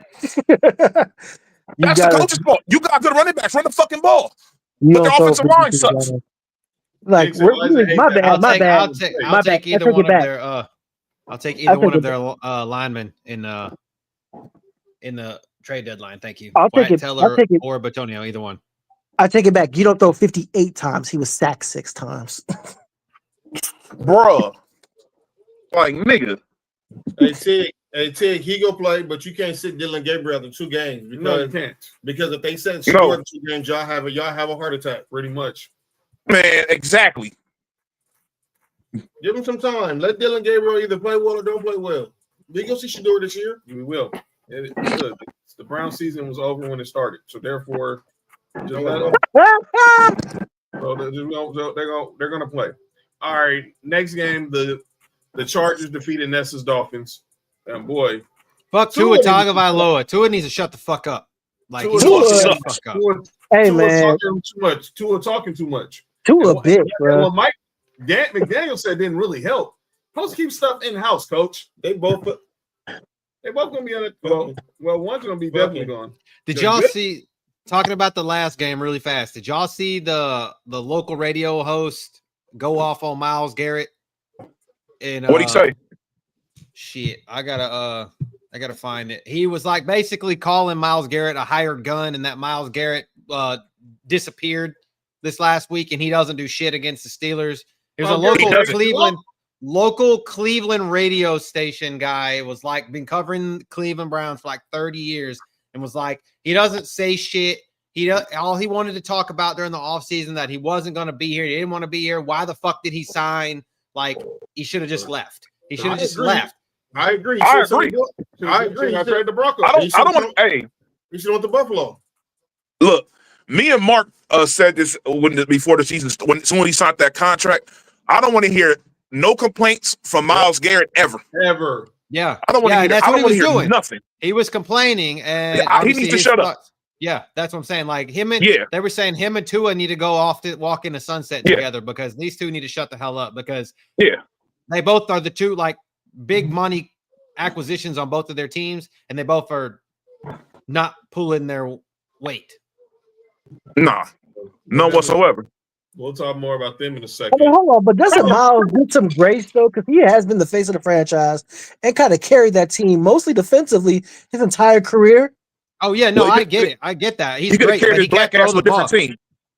That's the coach's fault. You got good running backs. Run the fucking ball. But their offensive line sucks. Like, my bad. I'll take either one of their. I'll take either one of their linemen in the trade deadline. Thank you. I'll take it. Teller or Batonio, either one. I take it back. You don't throw 58 times. He was sacked 6 times. Bruh. Like, nigga. Hey, Tig, he go play, but you can't sit Dylan Gabriel after 2 games. No, you can't. Because if they set score in 2 games, y'all have a heart attack, pretty much. Man, exactly. Give him some time. Let Dylan Gabriel either play well or don't play well. We go see Shador this year. We will. The Brown season was over when it started, so therefore, just let them. So they're gonna play. All right, next game, the Chargers defeated Nessa's Dolphins. And boy, fuck Tua Tagovailoa. Tua needs to shut the fuck up. Like Tua sucks. Hey man, Tua talking too much. Tua big, bro. Well, Mike McDaniel said didn't really help. Supposed to keep stuff in house, coach. They both gonna be on it. Well, one's gonna be definitely gone. Did y'all see? Talking about the last game really fast. Did y'all see the local radio host go off on Myles Garrett? And what'd he say? Shit, I gotta find it. He was like basically calling Myles Garrett a hired gun, and that Myles Garrett disappeared this last week, and he doesn't do shit against the Steelers. There's a local Cleveland radio station guy. Was like been covering Cleveland Browns for like 30 years, and was like he doesn't say shit. All he wanted to talk about during the offseason that he wasn't going to be here. He didn't want to be here. Why the fuck did he sign? Like he should have just left. He should have just left. I agree. I agree. I trade the Broncos. I don't want to. Hey, you should want the Buffalo. Look, me and Mark said this before the season when he signed that contract. I don't want to hear no complaints from Myles Garrett ever. Yeah, I don't want to hear. That's I what don't he was want to hear doing. nothing. He was complaining, and he needs to shut up. Yeah, that's what I'm saying. Like him and they were saying him and Tua need to go off to walk in the sunset together because these two need to shut the hell up because they both are the two like big money acquisitions on both of their teams, and they both are not pulling their weight. Nah, none whatsoever. We'll talk more about them in a second. Hold on, but doesn't Myles get some grace though? Because he has been the face of the franchise and kind of carried that team mostly defensively his entire career. Oh yeah, no, I get it. I get that. He's great, but he can't throw the ball.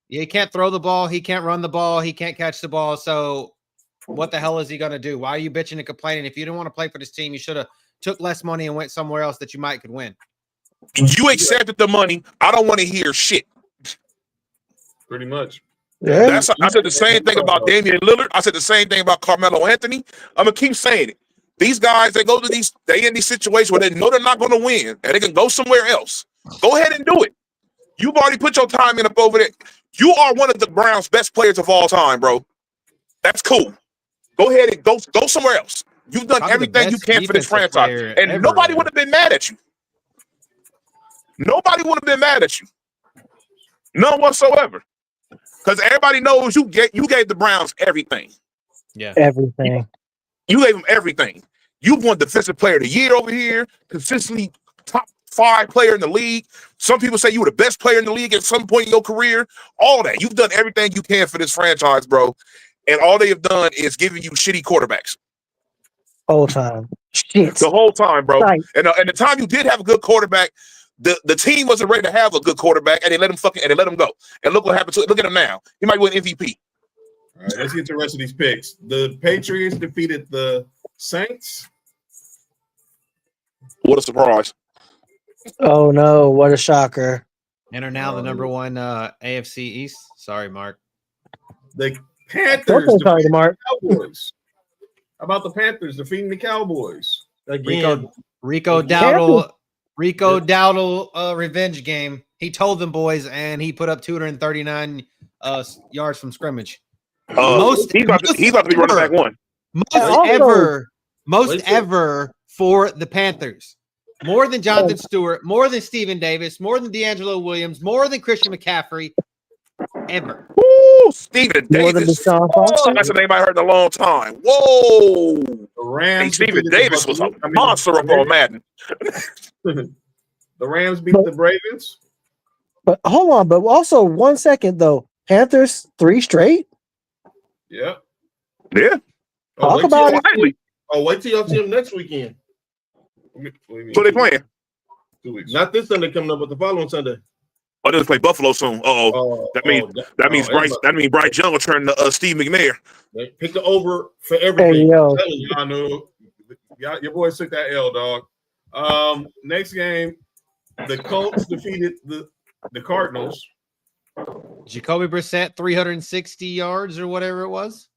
Yeah, he can't throw the ball. He can't run the ball. He can't catch the ball. So what the hell is he going to do? Why are you bitching and complaining? If you didn't want to play for this team, you should have took less money and went somewhere else that you could win. You accepted the money. I don't want to hear shit. Pretty much. Yeah. I said the same thing about Damian Lillard. I said the same thing about Carmelo Anthony. I'm going to keep saying it. These guys, they in these situations where they know they're not going to win and they can go somewhere else. Go ahead and do it. You've already put your time in up over there. You are one of the Browns' best players of all time, bro. That's cool. Go ahead and go somewhere else. You've done everything you can for this franchise. And nobody would have been mad at you. Nobody would have been mad at you. None whatsoever. Because everybody knows you gave the Browns everything. Yeah. Everything. You gave them everything. You won Defensive Player of the Year over here, consistently top 5 player in the league. Some people say you were the best player in the league at some point in your career. All that. You've done everything you can for this franchise, bro. And all they have done is giving you shitty quarterbacks. Whole time. Shit. The whole time, bro. Right. And the time you did have a good quarterback, the team wasn't ready to have a good quarterback, and they let him go. And look what happened to it. Look at him now. He might win MVP. All right, let's get to the rest of these picks. The Patriots defeated the Saints. What a surprise. Oh no, what a shocker. And are now the number 1 AFC East. Sorry, Mark. The Panthers Don't sorry, defeated Mark. the Cowboys. How about the Panthers defeating the Cowboys? Again. Rico Dowdle revenge game. He told them boys, and he put up 239 yards from scrimmage. He's about to be running back 1. Most ever for the Panthers. More than Jonathan Stewart, more than Steven Davis, more than D'Angelo Williams, more than Christian McCaffrey, ever. Woo! Steven More than Davis. Deshaun Watson. That's a name I heard in a long time. Whoa! The Rams. Steven Davis was a monster up on Madden. The Rams beat the Ravens. But hold on, but also 1 second though. Panthers 3 straight? Yep. Yeah. Talk about it. Wait till y'all see them next weekend. So they playing. 2 weeks. Not this Sunday coming up, but the following Sunday. Oh, they'll play Buffalo soon. That means Bryce Young will turn to Steve McNair. They pick the over for everything. Hey, yo. Y'all know, your boys took that L, dog. Next game, the Colts defeated the Cardinals. Jacoby Brissett, 360 yards or whatever it was.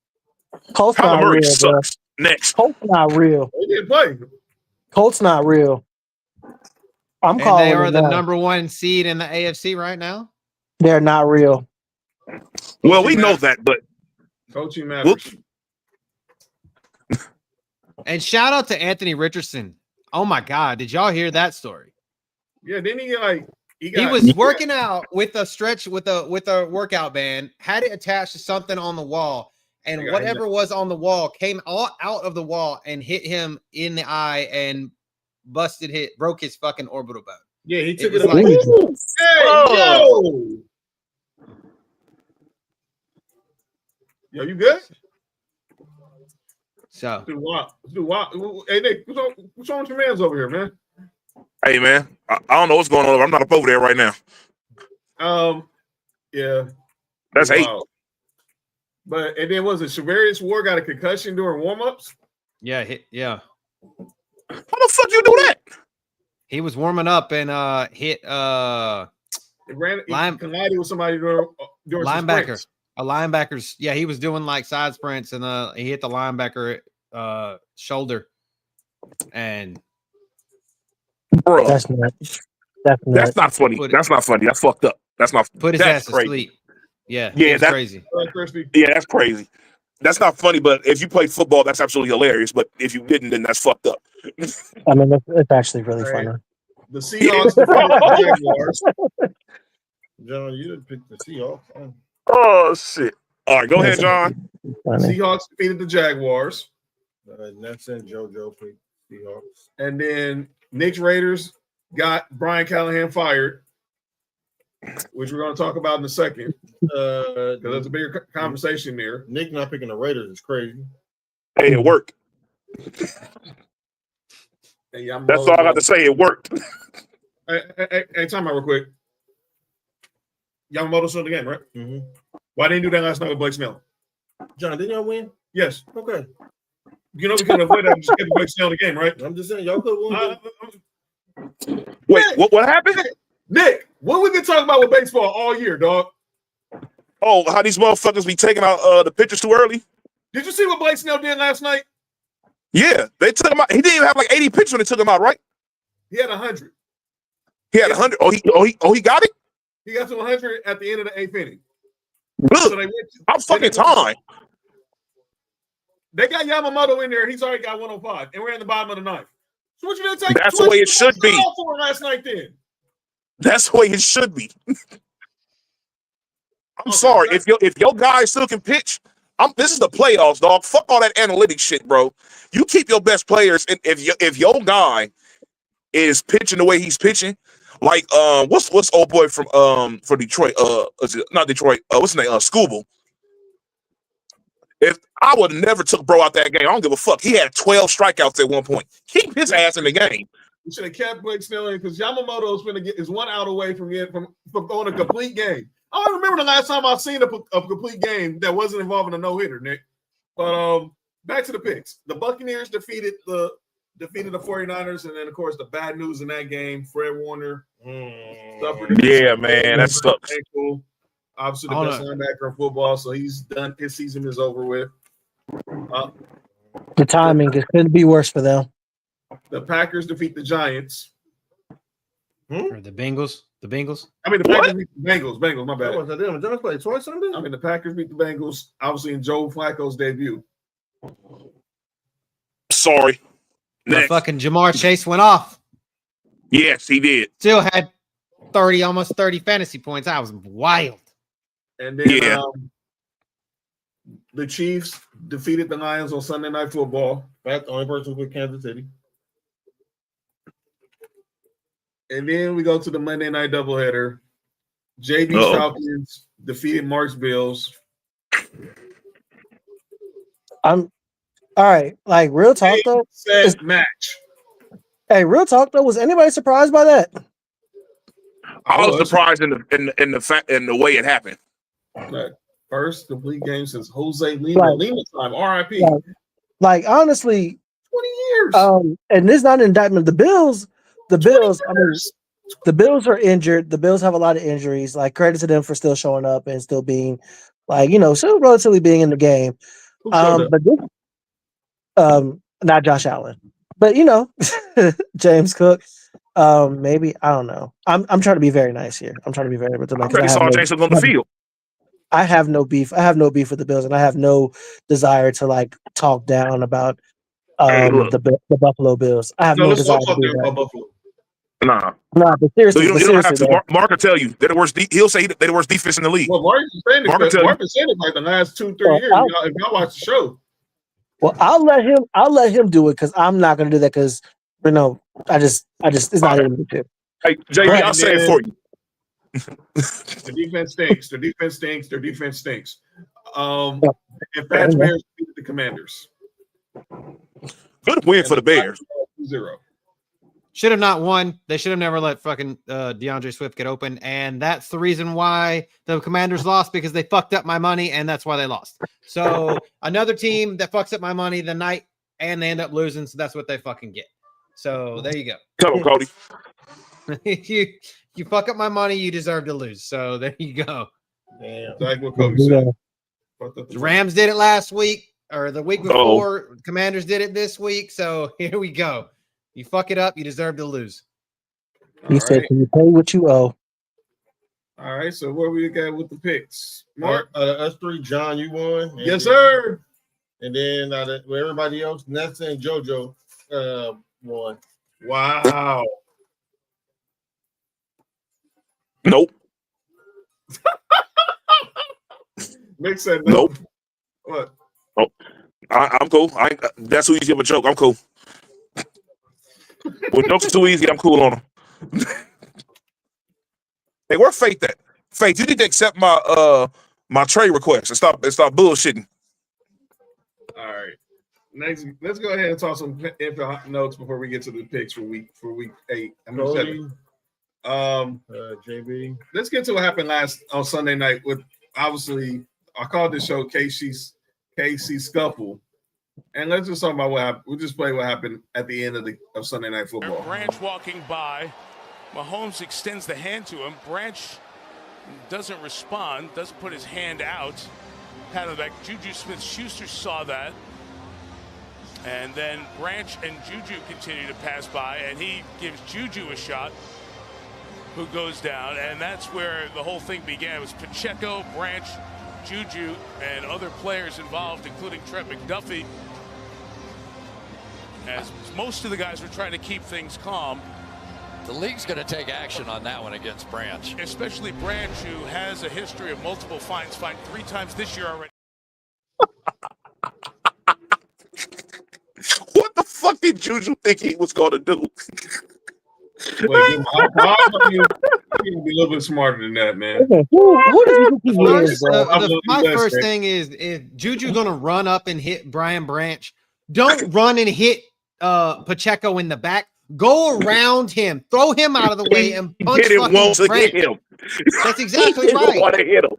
Colts Kyler not Murray real, bro. sucks. Next. Colts not real. They didn't play. Colts not real. I'm And calling they are it the now. number 1 seed in the AFC right now. They're not real. Well, we know that, but Coaching matters. And shout out to Anthony Richardson. Oh my God. Did y'all hear that story? Yeah, didn't he He was working out with a stretch with a workout band, had it attached to something on the wall, and whatever was on the wall came all out of the wall and hit him in the eye and broke his fucking orbital bone. Yeah, he took It it was like, Hey, yo, you good? So Let's do what? Hey, Nick, what's wrong with your man's over here, man? hey, man, I don't know what's going on. I'm not up over there right now. Yeah, That's 8. wow. But and then was it Shavarius Ward got a concussion during warmups? yeah. How the fuck you do that? He was warming up and hit He collided with somebody during linebacker. sprints. A linebacker's he was doing like side sprints and he hit the linebacker shoulder. And Bro, That's not. that's not funny. That's not funny. That's fucked up. That's not put his that's ass crazy. to sleep. Yeah, Yeah, that's crazy. Yeah, that's crazy. That's not funny, but if you played football, that's absolutely hilarious. But if you didn't, then that's fucked up. I mean, it's actually really Right. funny. The Seahawks defeated the Jaguars. John, you didn't pick the Seahawks. Oh shit! All right, go ahead, John. Funny. Seahawks defeated the Jaguars. Nets and JoJo picked Seahawks. And then Knicks Raiders got Brian Callahan fired, which we're going to talk about in a second because there's a bigger conversation there. Nick not picking the Raiders is crazy. Hey, it worked. Hey, That's all I got to say. It worked. Hey, time out real quick. Yamamoto's still in the game, right? Mm-hmm. Why didn't you do that last night with Blake Snell? John, didn't y'all win? Yes. Okay. You know we couldn't avoid that. Just get Blake Snell in the game, right? I'm just saying, y'all could win. Wait, what happened? Nick, what we been talking about with baseball all year, dog? Oh, how these motherfuckers be taking out the pitchers too early? Did you see what Blake Snell did last night? Yeah, they took him out. He didn't even have like 80 pitches when they took him out, right? He had 100. He had 100. He got it. He got to 100 at the end of the 8th inning. Good. So they I'm fucking time. They got Yamamoto in there. He's already got 105, and we're in the bottom of the 9th. So what you gonna take? That's the way it should be. For last night, then. That's the way it should be. I'm sorry. If your guy still can pitch, this is the playoffs, dog. Fuck all that analytics shit, bro. You keep your best players, and if your guy is pitching the way he's pitching, like what's old boy from for Detroit? Is it not Detroit? What's his name? Scuffle. If I would have never took bro out that game, I don't give a fuck. He had 12 strikeouts at one point. Keep his ass in the game. You should have kept Blake Snell in because Yamamoto is 1 out away from throwing a complete game. I don't remember the last time I've seen a complete game that wasn't involving a no-hitter, Nick. But back to the picks. The Buccaneers defeated the 49ers, and then, of course, the bad news in that game, Fred Warner suffered. Yeah, man, that sucks. Ankle. Obviously, the best linebacker in football, so he's done. His season is over with. The timing couldn't be worse for them. The Packers defeat the Giants. Or the Bengals. The Bengals. I mean, the Packers beat the Bengals. My bad. What was that? Giants played twice Sunday? I mean, the Packers beat the Bengals, obviously, in Joe Flacco's debut. Sorry. The fucking Jamar Chase went off. Yes, he did. Still had almost 30 fantasy points. I was wild. And then the Chiefs defeated the Lions on Sunday Night Football. That's the only person with Kansas City. And then we go to the Monday Night doubleheader. JB Falcons defeated Mark's Bills. All right. Like, real talk, though. Set match. Hey, real talk, though. Was anybody surprised by that? I was surprised in the way it happened. Okay. First complete game since Jose Lima. Lima time, RIP. Like, honestly, 20 years. And this is not an indictment. The Bills, I mean, the Bills are injured. The Bills have a lot of injuries. Like, credit to them for still showing up and still being, like, still relatively being in the game. But this, not Josh Allen, but James Cook. Maybe, I don't know. I'm trying to be very nice here. I'm trying to be very nice. I already saw James Cook on the field. I have no beef. I have no beef with the Bills, and I have no desire to like talk down about the Buffalo Bills. I have no desire to do that. Buffalo. Nah, but seriously, you don't have to. Mark will tell you they're the worst. He'll say they're the worst defense in the league. Well, Mark has said it like the last 2-3 years. If y'all watch the show. Well, I'll let him do it because I'm not going to do that because I just it's not in me too. Hey, JB, I'll say it for you. The defense stinks. Their defense stinks. If Pats Bears beat the Commanders. Good win for the Bears. 0. Should have not won. They should have never let fucking DeAndre Swift get open. And that's the reason why the Commanders lost, because they fucked up my money, and that's why they lost. So another team that fucks up my money the night, and they end up losing, so that's what they fucking get. So there you go. Come on, Cody. You fuck up my money, you deserve to lose. So there you go. Damn. Like what Cody said. The Rams did it last week, or the week before. Commanders did it this week. So here we go. You fuck it up, you deserve to lose. He said, "Can you pay what you owe?" All right, so where we got with the picks? Mark, us three, John, you won. Yes, sir. And then everybody else, Nessa and JoJo won. Wow. Nope. Nick said nope. What? Oh, I'm cool. That's who you give a joke. I'm cool. When jokes are too easy, I'm cool on them. Hey, where Faith at? Faith, you need to accept my my trade request and stop bullshitting. All right. Next, let's go ahead and talk some info notes before we get to the picks for week 8. I mean 7. JB. Let's get to what happened on Sunday night with, obviously, I called this show KC Scuffle. And let's just talk about what happened. We'll just play what happened at the end of Sunday Night Football. Branch walking by. Mahomes extends the hand to him. Branch doesn't respond, doesn't put his hand out. Pat on the back. Juju Smith-Schuster saw that. And then Branch and Juju continue to pass by, and he gives Juju a shot, who goes down. And that's where the whole thing began. It was Pacheco, Branch, Juju, and other players involved, including Trent McDuffie, as most of the guys were trying to keep things calm. The league's going to take action on that one against Branch. Especially Branch, who has a history of multiple fines, fined 3 times this year already. What the fuck did Juju think he was going to do? Wait, you be a little bit smarter than that, man. Who does he think he is, bro? My first thing is if Juju's gonna run up and hit Brian Branch, don't run and hit Pacheco in the back. Go around him, throw him out of the way, and punch fucking Branch. Hit him. That's exactly right. Want to hit him.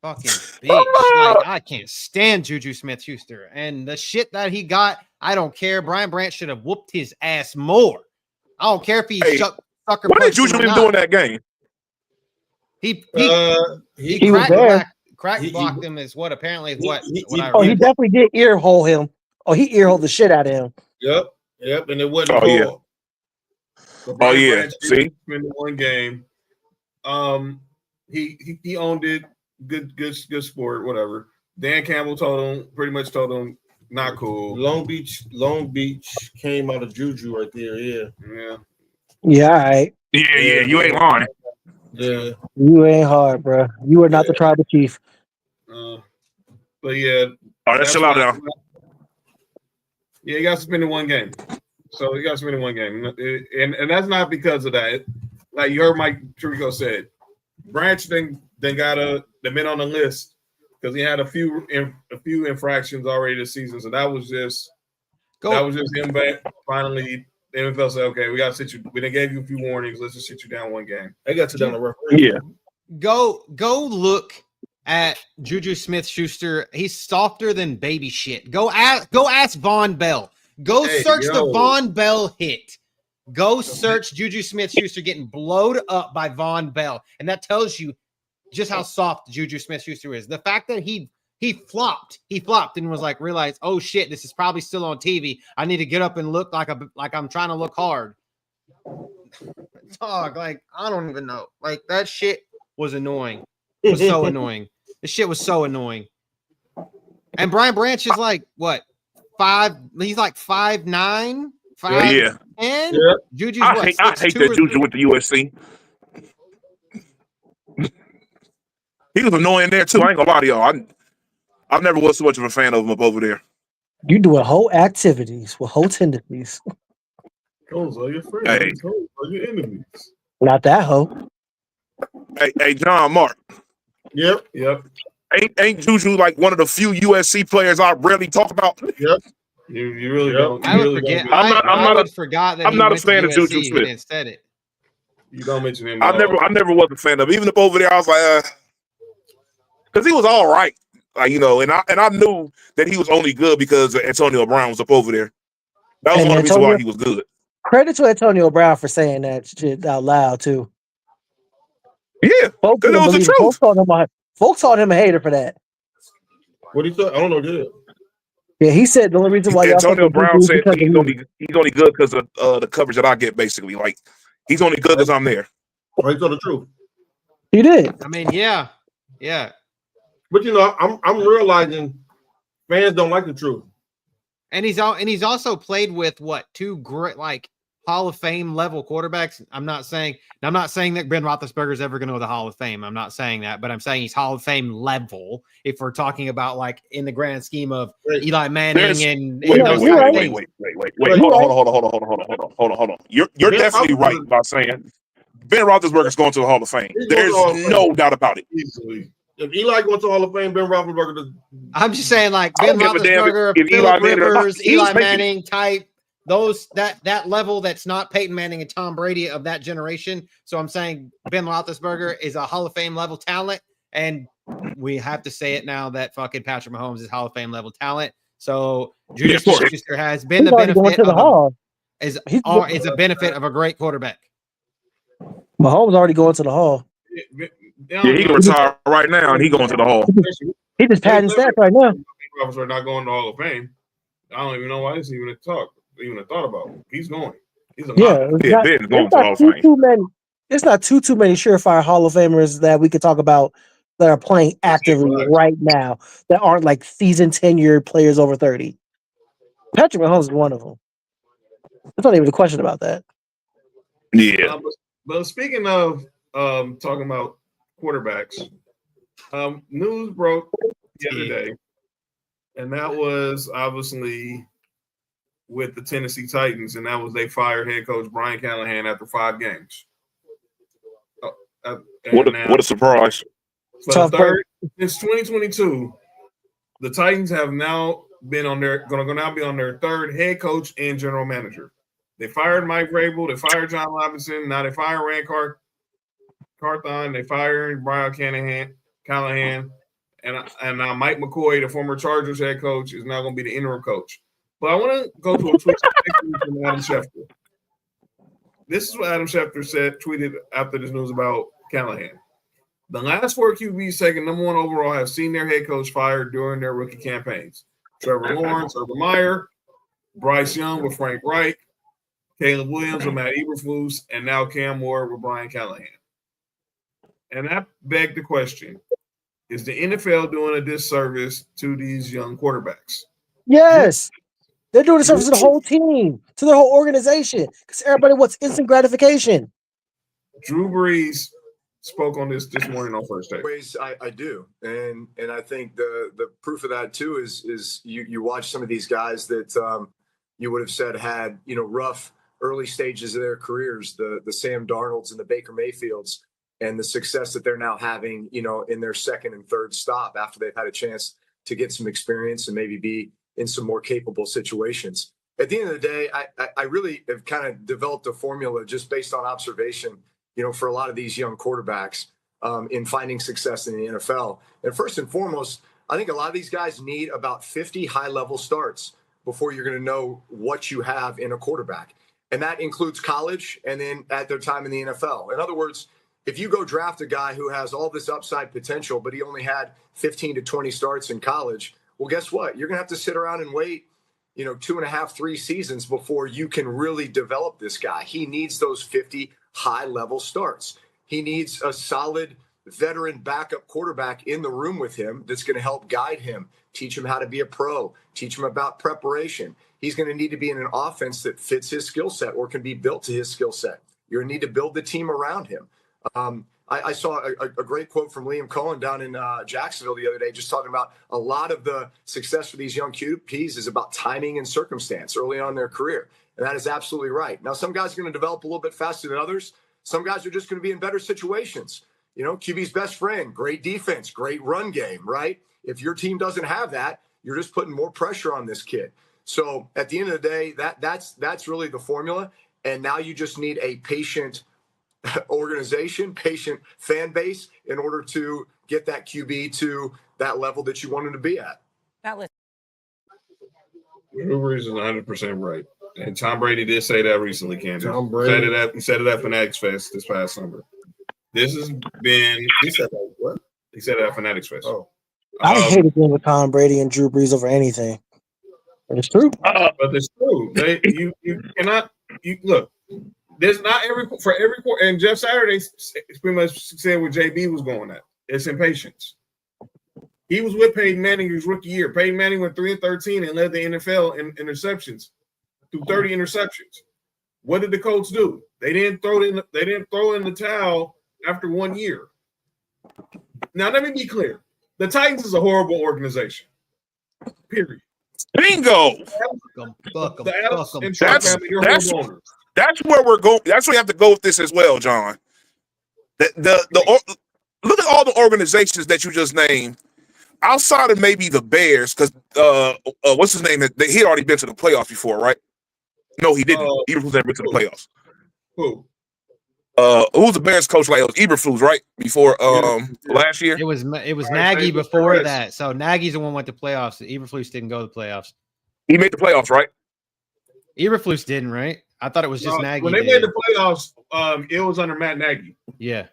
Fucking bitch. Like, I can't stand Juju Smith-Schuster. And the shit that he got, I don't care. Brian Branch should have whooped his ass more. I don't care if he sucker what did Juju even do in that game? He crack blocked him is what apparently is what I read. He definitely did ear hole him. Oh, he ear holed the shit out of him. Yep, and it wasn't called. So oh yeah, see, in one game, he owned it. Good sport, whatever. Dan Campbell pretty much told him, not cool. Long Beach came out of Juju right there. Yeah. Yeah, all right. Yeah, you ain't lying. Yeah, you ain't hard, bro. You are not the tribal chief. But yeah, that's chill out now. Yeah, he got suspended one game. So he got suspended one game, and that's not because of that. Like you heard Mike Tirico said, Branch then got been on the list because he had a few infractions already this season. So that was just him back. Finally, the NFL said, "Okay, we got to sit you. We done gave you a few warnings. Let's just sit you down one game." They got you down the referee. Yeah. Go look at Juju Smith-Schuster. He's softer than baby shit. Go ask Von Bell. Go search the Von Bell hit. Go search Juju Smith-Schuster getting blowed up by Von Bell, and that tells you just how soft Juju Smith-Schuster is. The fact that he flopped and was like, realized, oh shit, this is probably still on TV. I need to get up and look like I'm trying to look hard. Dog, like I don't even know. Like that shit was annoying. It was so annoying. This shit was so annoying. And Brian Branch is like what? 5? He's like 5'9", 5'10". Yeah. Juju's I what? hate that Juju went to USC. He was annoying there too. I ain't gonna lie to y'all. I never was so much of a fan of him up over there. You doing whole activities with whole tendencies. Those are your friends. Those are your enemies. Not that hoe. Hey, John Mark. Yep. Ain't Juju like one of the few USC players I rarely talk about? Yep. You really don't. I would forget. I forgot that I'm not a fan of Juju Smith. Instead it. You don't mention him. I never was a fan of him. Even up over there, I was like, because he was all right, like and I knew that he was only good because Antonio Brown was up over there. That was one reason why he was good. Credit to Antonio Brown for saying that shit out loud too. Yeah, because it was the truth. Folks called him a hater for that. What he said? I don't know. Did Yeah, he said the only reason why Antonio Brown said he's only good because of the coverage that I get. Basically, like he's only good because I'm there. Oh, he told the truth. He did. I mean, yeah. But I'm realizing fans don't like the truth. And he's also played with two great like Hall of Fame level quarterbacks. I'm not saying that Ben Roethlisberger is ever going to go to the Hall of Fame. I'm not saying that, but I'm saying he's Hall of Fame level. If we're talking about like in the grand scheme of Eli Manning and wait. Hold on. You're definitely right by saying Ben Roethlisberger is going to the Hall of Fame. There's no doubt about it. Easily. If Eli going to the Hall of Fame, Ben Roethlisberger. I'm just saying, like Ben Roethlisberger, Phillip Rivers, Eli Manning type, that level that's not Peyton Manning and Tom Brady of that generation. So I'm saying Ben Roethlisberger is a Hall of Fame level talent, and we have to say it now that fucking Patrick Mahomes is Hall of Fame level talent. So Juju Smith-Schuster has been the benefit is a benefit of a great quarterback. Mahomes already going to the Hall. Yeah, he can retire right now, and he going to the Hall. He just padding stats right now. We're not going to the Hall of Fame. I don't even know why this even a thought about. He's going. He's Ben's going to the Hall of Fame. It's not too many surefire Hall of Famers that we could talk about that are playing actively right now that aren't like season tenured players over 30. Patrick Mahomes is one of them. There's not even a question about that. Yeah. But speaking of talking about quarterbacks, news broke the other day, and that was obviously with the Tennessee Titans, and that was they fired head coach Brian Callahan after 5 games. What a surprise! For the third since 2022, the Titans have now been on their going to now be on their 3rd head coach and general manager. They fired Mike Vrabel, they fired John Robinson, now they fire Rand Carthon, they fired Brian Callahan, and now Mike McCoy, the former Chargers head coach, is now going to be the interim coach. But I want to go to a tweet from Adam Schefter. This is what Adam Schefter tweeted after this news about Callahan. The last 4 QBs taken number 1 overall have seen their head coach fired during their rookie campaigns. Trevor Lawrence, Urban Meyer, Bryce Young with Frank Reich, Caleb Williams with Matt Eberflus, and now Cam Moore with Brian Callahan. And that begged the question, is the NFL doing a disservice to these young quarterbacks? Yes. They're doing a disservice to the whole team, to the whole organization, because everybody wants instant gratification. Drew Brees spoke on this morning on First Take. I do, and I think the proof of that too is you watch some of these guys that you would have said had rough early stages of their careers, the Sam Darnolds and the Baker Mayfields, and the success that they're now having in their 2nd and 3rd stop after they've had a chance to get some experience and maybe be in some more capable situations. At the end of the day, I really have kind of developed a formula just based on observation, for a lot of these young quarterbacks in finding success in the NFL. And first and foremost, I think a lot of these guys need about 50 high-level starts before you're going to know what you have in a quarterback. And that includes college and then at their time in the NFL. In other words, if you go draft a guy who has all this upside potential, but he only had 15 to 20 starts in college, well, guess what? You're going to have to sit around and wait, 2.5, 3 seasons before you can really develop this guy. He needs those 50 high-level starts. He needs a solid veteran backup quarterback in the room with him that's going to help guide him, teach him how to be a pro, teach him about preparation. He's going to need to be in an offense that fits his skill set or can be built to his skill set. You're going to need to build the team around him. I saw a great quote from Liam Cohen down in Jacksonville the other day, just talking about a lot of the success for these young QBs is about timing and circumstance early on in their career. And that is absolutely right. Now, some guys are going to develop a little bit faster than others. Some guys are just going to be in better situations. QB's best friend, great defense, great run game, right? If your team doesn't have that, you're just putting more pressure on this kid. So at the end of the day, that's really the formula. And now you just need a patient organization, patient fan base in order to get that QB to that level that you want him to be at. Drew Brees is 100% right. And Tom Brady did say that recently, Candace. Tom Brady. He said it at Fanatics Fest this past summer. This has been – he said that what? He said it at Fanatics Fest. Oh. I hate agreeing with Tom Brady and Drew Brees over anything. But it's true. But it's true. You cannot – look, there's not every – and Jeff Saturday pretty much said what JB was going at. It's impatience. He was with Peyton Manning his rookie year. Peyton Manning went 3-13 and led the NFL in interceptions through 30 interceptions. What did the Colts do? They didn't throw in the towel after 1 year. Now let me be clear: the Titans is a horrible organization. Period. Bingo. That's where we're going. That's where we have to go with this as well, John. Look at all the organizations that you just named. Outside of maybe the Bears, because what's his name? He had already been to the playoffs before, right? No, he didn't. Eberflus never been to the playoffs. Who? Who's the Bears coach? Like it was Eberflus, right? Before last year, it was Nagy before that. So Nagy's the one who went to playoffs. Eberflus didn't go to the playoffs. He made the playoffs, right? Eberflus didn't, right? I thought it was just Nagy. When they made the playoffs, it was under Matt Nagy. Yeah.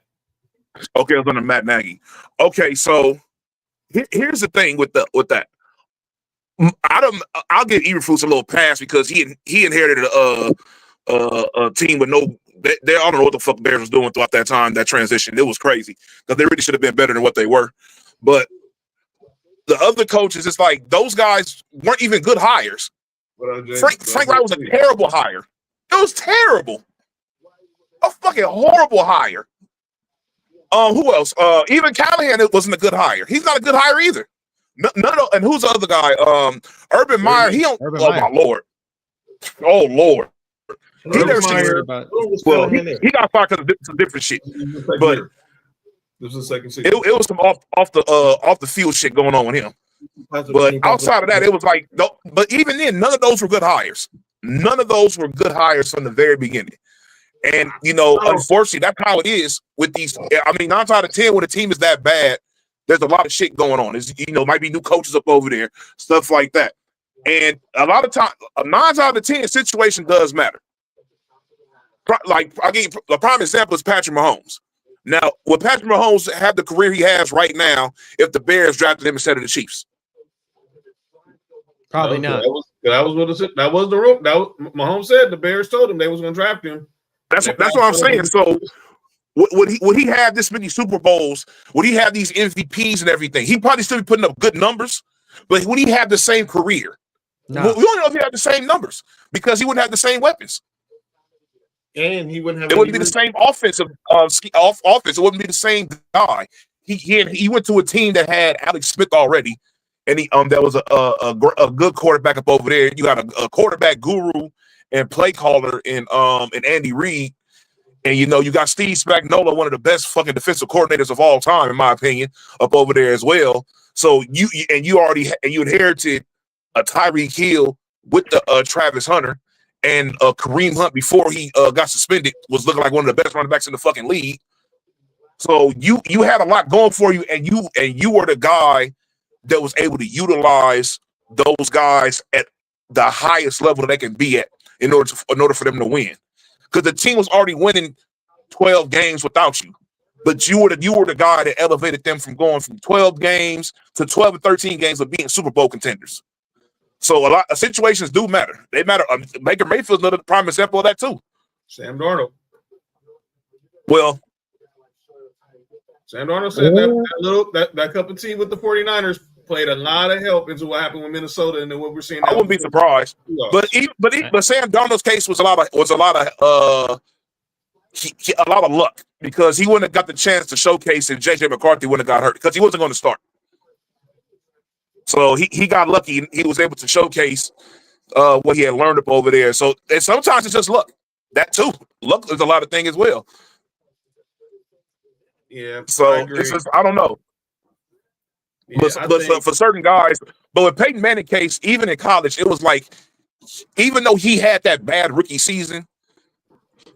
Okay, it was under Matt Nagy. Okay, so here's the thing with that. I'll give Eberflus a little pass because he inherited a team with no. I don't know what the fuck the Bears was doing throughout that time, that transition. It was crazy because they really should have been better than what they were. But the other coaches, it's like those guys weren't even good hires. Frank Wright was a terrible hire. It was terrible. A fucking horrible hire. Who else? Even Callahan, it wasn't a good hire. He's not a good hire either. None of, and who's the other guy? Urban Meyer. He don't. Oh my lord. Oh lord. He never seen. Well, he got fired because of some different shit. But this is the second season. It was some off the field shit going on with him. But outside of that, it was like. But even then, none of those were good hires. None of those were good hires from the very beginning. And, you know, unfortunately, that's how it is with these. I mean, 9 out of 10, when a team is that bad, there's a lot of shit going on. It's, you know, might be new coaches up over there, stuff like that. And a lot of time, a 9 out of 10 situation does matter. Like, I give a prime example is Patrick Mahomes. Now, would Patrick Mahomes have the career he has right now if the Bears drafted him instead of the Chiefs? Probably not. That was the room. Mahomes said the Bears told him they was going to draft him. That's what I'm saying. So would he have this many Super Bowls? Would he have these MVPs and everything? He'd probably still be putting up good numbers, but would he have the same career? No. We don't know if he had the same numbers because he wouldn't have the same weapons. And he wouldn't have. It wouldn't be the same offensive offense. It wouldn't be the same guy. He went to a team that had Alex Smith already, and that was a good quarterback up over there. You got a quarterback guru and play caller in Andy Reid, and you know you got Steve Spagnuolo, one of the best fucking defensive coordinators of all time, in my opinion, up over there as well. So you inherited a Tyreek Hill with the Travis Hunter, and Kareem Hunt before he got suspended was looking like one of the best running backs in the fucking league. So you had a lot going for you, and you were the guy that was able to utilize those guys at the highest level that they can be at in order for them to win. Because the team was already winning 12 games without you. But you were the guy that elevated them from going from 12 games to 12 and 13 games of being Super Bowl contenders. So a lot of situations do matter. They matter. Baker Mayfield's another prime example of that too. Sam Darnold. Well, Sam Darnold said that cup of tea with the 49ers played a lot of help into what happened with Minnesota and then what we're seeing. I wouldn't be surprised. But Sam Darnold's case was a lot of luck because he wouldn't have got the chance to showcase if JJ McCarthy wouldn't have got hurt because he wasn't going to start. So he got lucky. He was able to showcase what he had learned up over there. So and sometimes it's just luck. That too. Luck is a lot of things as well. Yeah. So it's just, I don't know. Yeah, but for certain guys, but with Peyton Manning case, even in college, it was like, even though he had that bad rookie season,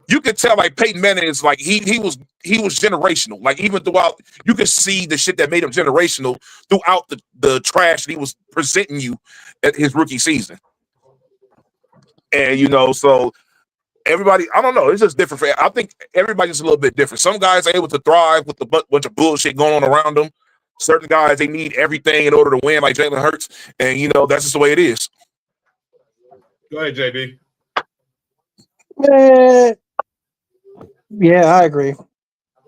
you could tell like Peyton Manning is like he was generational. Like even throughout, you could see the shit that made him generational throughout the trash that he was presenting you at his rookie season. And you know, so everybody, I don't know, it's just different. I think everybody's a little bit different. Some guys are able to thrive with a bunch of bullshit going on around them. Certain guys, they need everything in order to win, like Jalen Hurts, and you know that's just the way it is. Go ahead, JD. Yeah, I agree.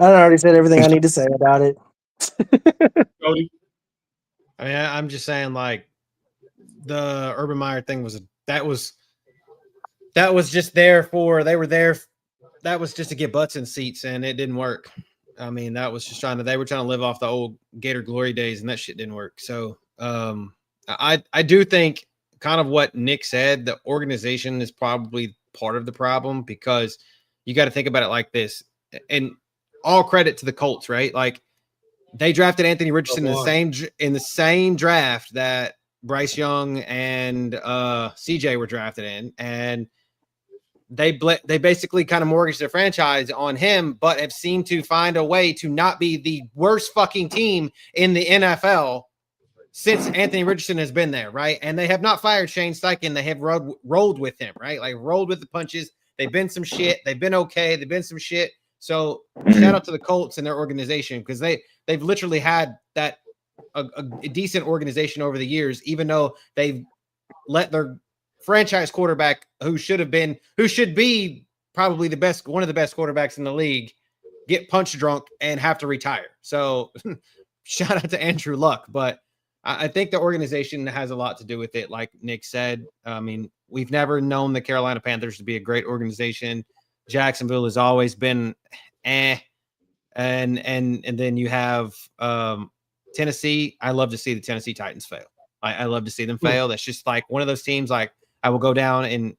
I already said everything I need to say about it. Cody? I mean, I'm just saying, like, the Urban Meyer thing was just there for they were there. That was just to get butts in seats, and it didn't work. I mean, that was just they were trying to live off the old Gator glory days, and that shit didn't work. So I do think kind of what Nick said, the organization is probably part of the problem because you got to think about it like this. And all credit to the Colts, right? Like they drafted Anthony Richardson in the same draft that Bryce Young and CJ were drafted in, and they basically kind of mortgaged their franchise on him, but have seemed to find a way to not be the worst fucking team in the NFL since Anthony Richardson has been there, right? And they have not fired Shane Steichen. They have rolled with him, right? Like rolled with the punches. They've been some shit. They've been okay. They've been some shit. So shout out to the Colts and their organization because they've literally had that a decent organization over the years, even though they've let their franchise quarterback who should be probably one of the best quarterbacks in the league get punch drunk and have to retire. So shout out to Andrew Luck. But I think the organization has a lot to do with it. Like Nick said, I mean, we've never known the Carolina Panthers to be a great organization. Jacksonville has always been and then you have Tennessee. I love to see the Tennessee Titans fail. I love to see them fail. That's just like one of those teams. Like I will go down in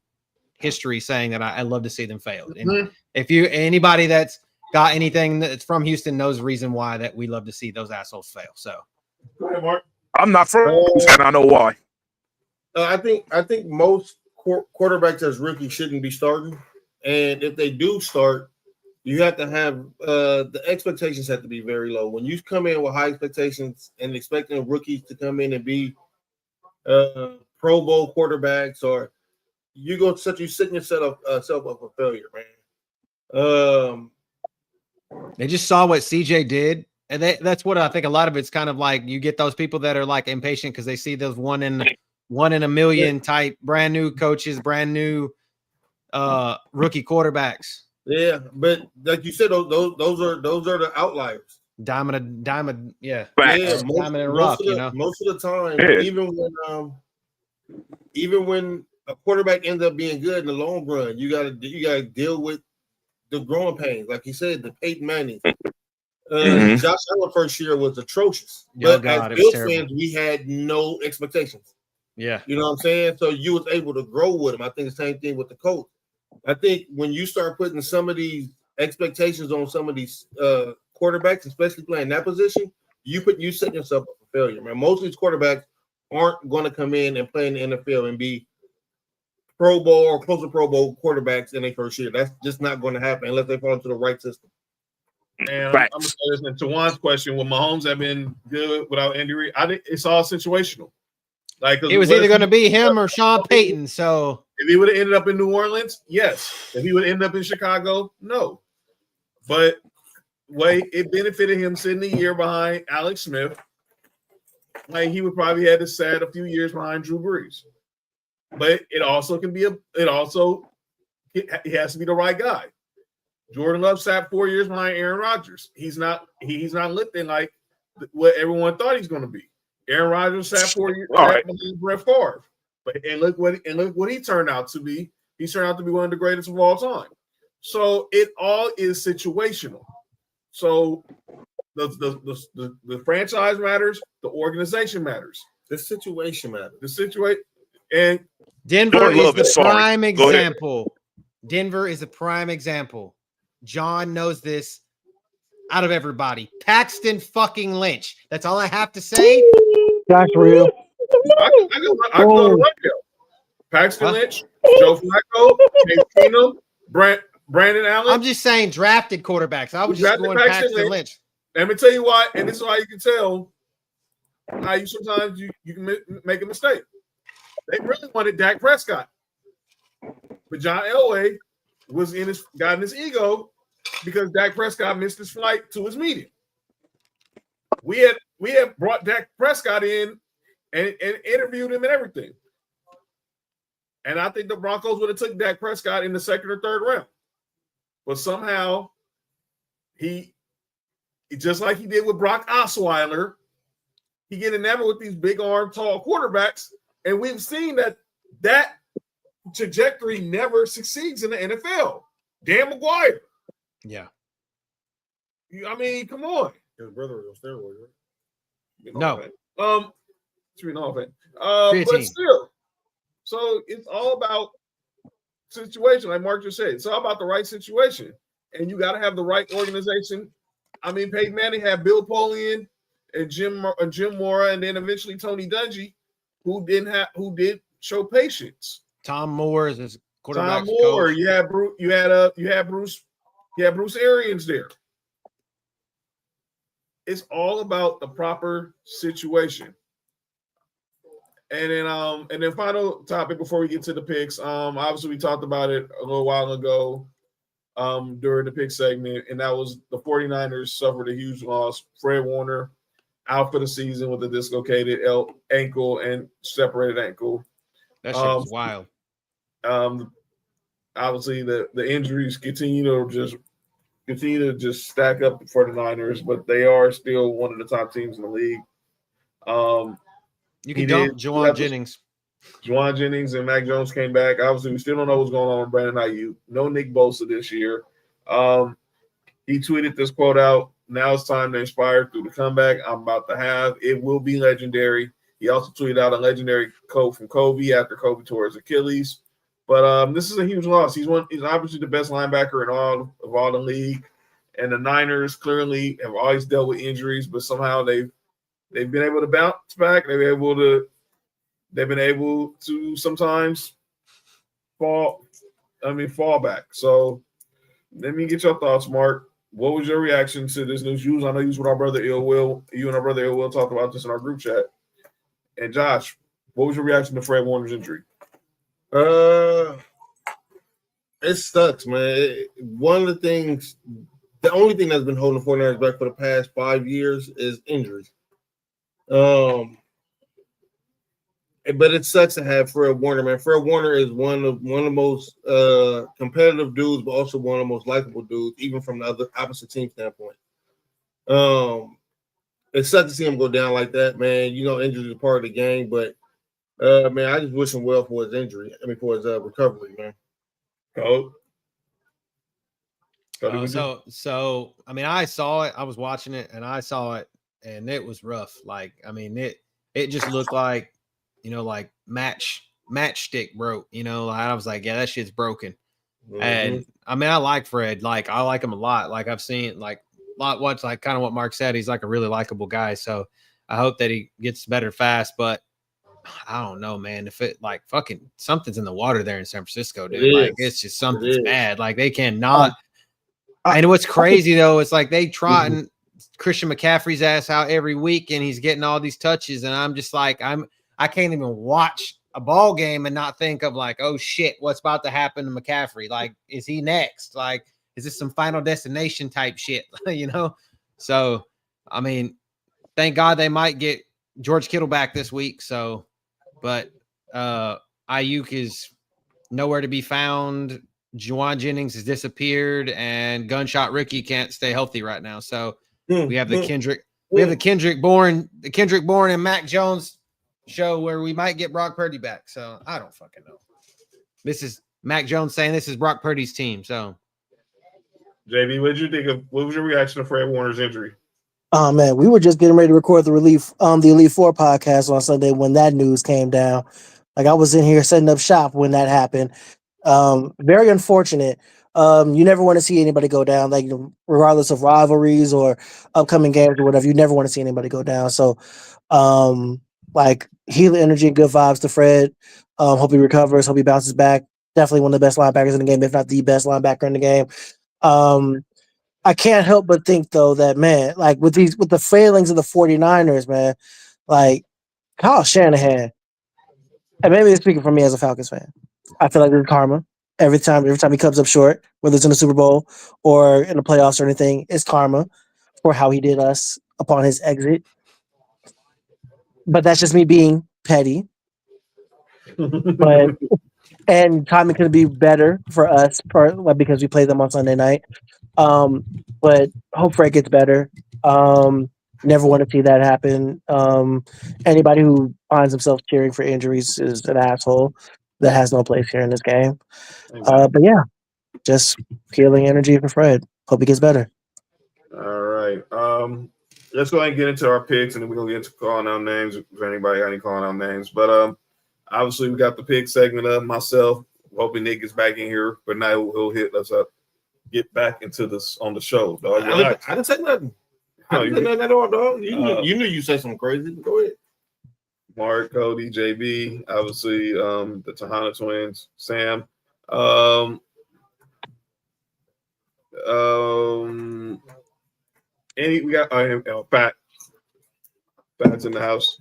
history saying that I love to see them fail. And if anybody that's got anything that's from Houston knows the reason why that we love to see those assholes fail. So Go ahead, Mark. I'm not from Houston. I know why. I think most quarterbacks as rookies shouldn't be starting, and if they do start, you have to have the expectations have to be very low. When you come in with high expectations and expecting rookies to come in and be Pro Bowl quarterbacks, or you setting yourself up for failure, man. They just saw what CJ did. And that's what I think a lot of it's kind of like you get those people that are like impatient because they see those one in a million type brand new coaches, brand new rookie quarterbacks. Yeah, but like you said, those are the outliers. Diamond, yeah. Yeah, diamond and rough, most of the time, Yeah. even when a quarterback ends up being good in the long run, you gotta deal with the growing pains. Like you said, the Peyton Manning. Josh Allen first year was atrocious. But as Bills fans, we had no expectations. Yeah. You know what I'm saying? So you was able to grow with him. I think the same thing with the coach. I think when you start putting some of these expectations on some of these quarterbacks, especially playing that position, you set yourself up for failure, man. Most of these quarterbacks aren't going to come in and play in the NFL and be Pro Bowl or close to Pro Bowl quarterbacks in their first year. That's just not going to happen unless they fall into the right system. And I'm going to listen to Juan's question. Will Mahomes have been good without injury? I think it's all situational. Like it was either going to be him or Sean Payton. So if he would have ended up in New Orleans, yes. If he would have ended up in Chicago, no. But it benefited him sitting a year behind Alex Smith. Like he would probably have to sat a few years behind Drew Brees. But it also he has to be the right guy. Jordan Love sat 4 years behind Aaron Rodgers. He's not lifting like what everyone thought he's going to be. Aaron Rodgers sat 4 years behind Brett Favre. And look what he turned out to be. He turned out to be one of the greatest of all time. So it all is situational. So the franchise matters, the organization matters. The situation matters. The situation and Denver is the prime example. Denver is a prime example. John knows this out of everybody. Paxton fucking Lynch. That's all I have to say. That's real. I go right there. Paxton Lynch, Joe Flacco, Case Keenum, Brandon Allen. I'm just saying drafted quarterbacks. I was just going Paxton Lynch. Let me tell you why, and this is why you can tell how you sometimes you can make a mistake. They really wanted Dak Prescott, but John Elway got in his ego because Dak Prescott missed his flight to his meeting. We had brought Dak Prescott in and interviewed him and everything. And I think the Broncos would have took Dak Prescott in the second or third round. But somehow he just like he did with Brock Osweiler, he get enamored with these big arm, tall quarterbacks. And we've seen that trajectory never succeeds in the NFL. Dan McGuire. Yeah. I mean, come on. His brother was on steroids, right? No. But still. So it's all about situation, like Mark just said. It's all about the right situation. And you got to have the right organization. I mean, Peyton Manning had Bill Polian and Jim Mora, and then eventually Tony Dungy, who did show patience. Tom Moore is his quarterback. Tom Moore, coach. You had Bruce Arians there. It's all about the proper situation. And then final topic before we get to the picks. Obviously we talked about it a little while ago during the pick segment, and that was the 49ers suffered a huge loss. Fred Warner out for the season with a dislocated ankle and separated ankle. That shit was wild. Obviously the injuries continue to just stack up for the Niners, but they are still one of the top teams in the league. You can dump Juwan Jennings. Juwan Jennings and Mac Jones came back. Obviously, we still don't know what's going on with Brandon Ayuk. No Nick Bosa this year. He tweeted this quote out. Now it's time to inspire through the comeback I'm about to have. It will be legendary. He also tweeted out a legendary quote from Kobe after Kobe tore his Achilles. But this is a huge loss. He's obviously the best linebacker in all the league. And the Niners clearly have always dealt with injuries, but somehow they've been able to bounce back. They've been able to sometimes fall back. So let me get your thoughts, Mark. What was your reaction to this news? I know you was with our brother Ill Will. You and our brother Ill Will talked about this in our group chat. And Josh, what was your reaction to Fred Warner's injury? It sucks, man. The only thing that's been holding the 49ers back for the past 5 years is injuries. But it sucks to have Fred Warner, man. Fred Warner is one of the most competitive dudes, but also one of the most likable dudes, even from the other opposite team standpoint. It sucks to see him go down like that, man. You know, injury is part of the game, but man, I just wish him well for his for his recovery, man. So I mean, I saw it. I was watching it, and I saw it, and it was rough. Like, I mean, it just looked like, you know, like matchstick broke. You know, like, I was like, yeah, that shit's broken. Mm-hmm. And I mean, I like Fred. Like, I like him a lot. Like, I've seen like what's like kind of what Mark said. He's like a really likable guy. So I hope that he gets better fast. But I don't know, man. If it like fucking something's in the water there in San Francisco, dude. Like, it's just something's bad. Like, they cannot. And what's crazy though, it's like they trotting Christian McCaffrey's ass out every week, and he's getting all these touches, and I'm just like, I can't even watch a ball game and not think of like, oh shit, what's about to happen to McCaffrey? Like, is he next? Like, is this some Final Destination type shit? You know? So, I mean, thank God they might get George Kittle back this week. So, but Ayuk is nowhere to be found. Juwan Jennings has disappeared, and Gunshot Ricky can't stay healthy right now. So we have the Kendrick Bourne and Mac Jones show where we might get Brock Purdy back. So I don't fucking know. This is Mac Jones saying this is Brock Purdy's team. So JB, what was your reaction to Fred Warner's injury? Oh man, we were just getting ready to record the Elite Four podcast on Sunday when that news came down. Like, I was in here setting up shop when that happened. Very unfortunate. You never want to see anybody go down, like, regardless of rivalries or upcoming games or whatever. You never want to see anybody go down. So, like, healing energy and good vibes to Fred. Hope he recovers. Hope he bounces back. Definitely one of the best linebackers in the game, if not the best linebacker in the game. I can't help but think though that, man, like, with the failings of the 49ers, man, like, Kyle Shanahan, and maybe it's speaking for me as a Falcons fan, I feel like there's karma. Every time he comes up short, whether it's in the Super Bowl or in the playoffs or anything, it's karma for how he did us upon his exit. But that's just me being petty. But and timing could be better for us because we play them on Sunday night. But hope Fred gets better. Never want to see that happen. Anybody who finds himself cheering for injuries is an asshole that has no place here in this game. But yeah, just healing energy for Fred. Hope he gets better. All right. Let's go ahead and get into our picks, and then we're gonna get into calling out names if anybody got any calling out names. But obviously we got the pick segment of myself. Hoping Nick gets back in here, but now he'll hit us up. Get back into this on the show, dog. I didn't say nothing. I didn't say nothing at all, dog. You knew you said something crazy. Go ahead. Mark, Cody, JB, obviously the Tahana twins, Sam. We got Pat's in the house.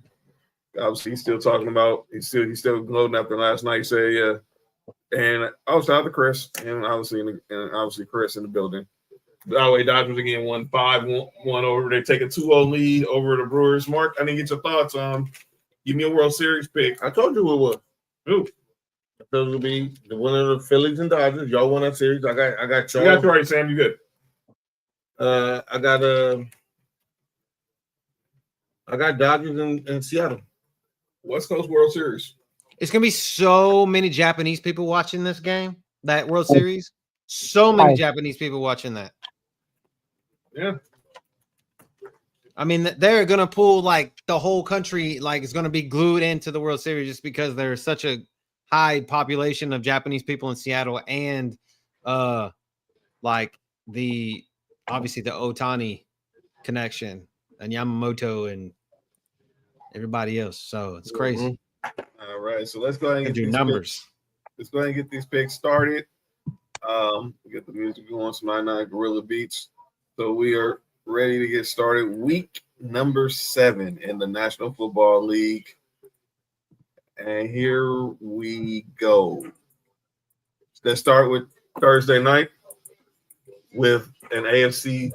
Obviously, he's still talking about he's still gloating after last night. Say yeah, and also out to Chris, and obviously Chris in the building. By the way, Dodgers again won 5-1 over. They take a 2-0 lead over the Brewers. Mark, I didn't get your thoughts on. Give me a World Series pick. I told you who it was. Who? I thought it would be the winner of the Phillies and Dodgers. Y'all won that series. I got Charles. You got you right, Sam. You good? I got Dodgers in Seattle. West Coast World Series. It's gonna be so many Japanese people watching this game, that World Series. So many Japanese people watching that. Yeah. I mean, they're gonna pull like the whole country, like it's gonna be glued into the World Series just because there's such a high population of Japanese people in Seattle, and like obviously the Otani connection and Yamamoto and everybody else. So it's crazy. All right, so let's go ahead and do numbers. Let's go ahead and get these picks started. Get the music going. Some 99 Gorilla Beats. So we are ready to get started. Week number 7 in the National Football League. And here we go. Let's start with Thursday night with an AFC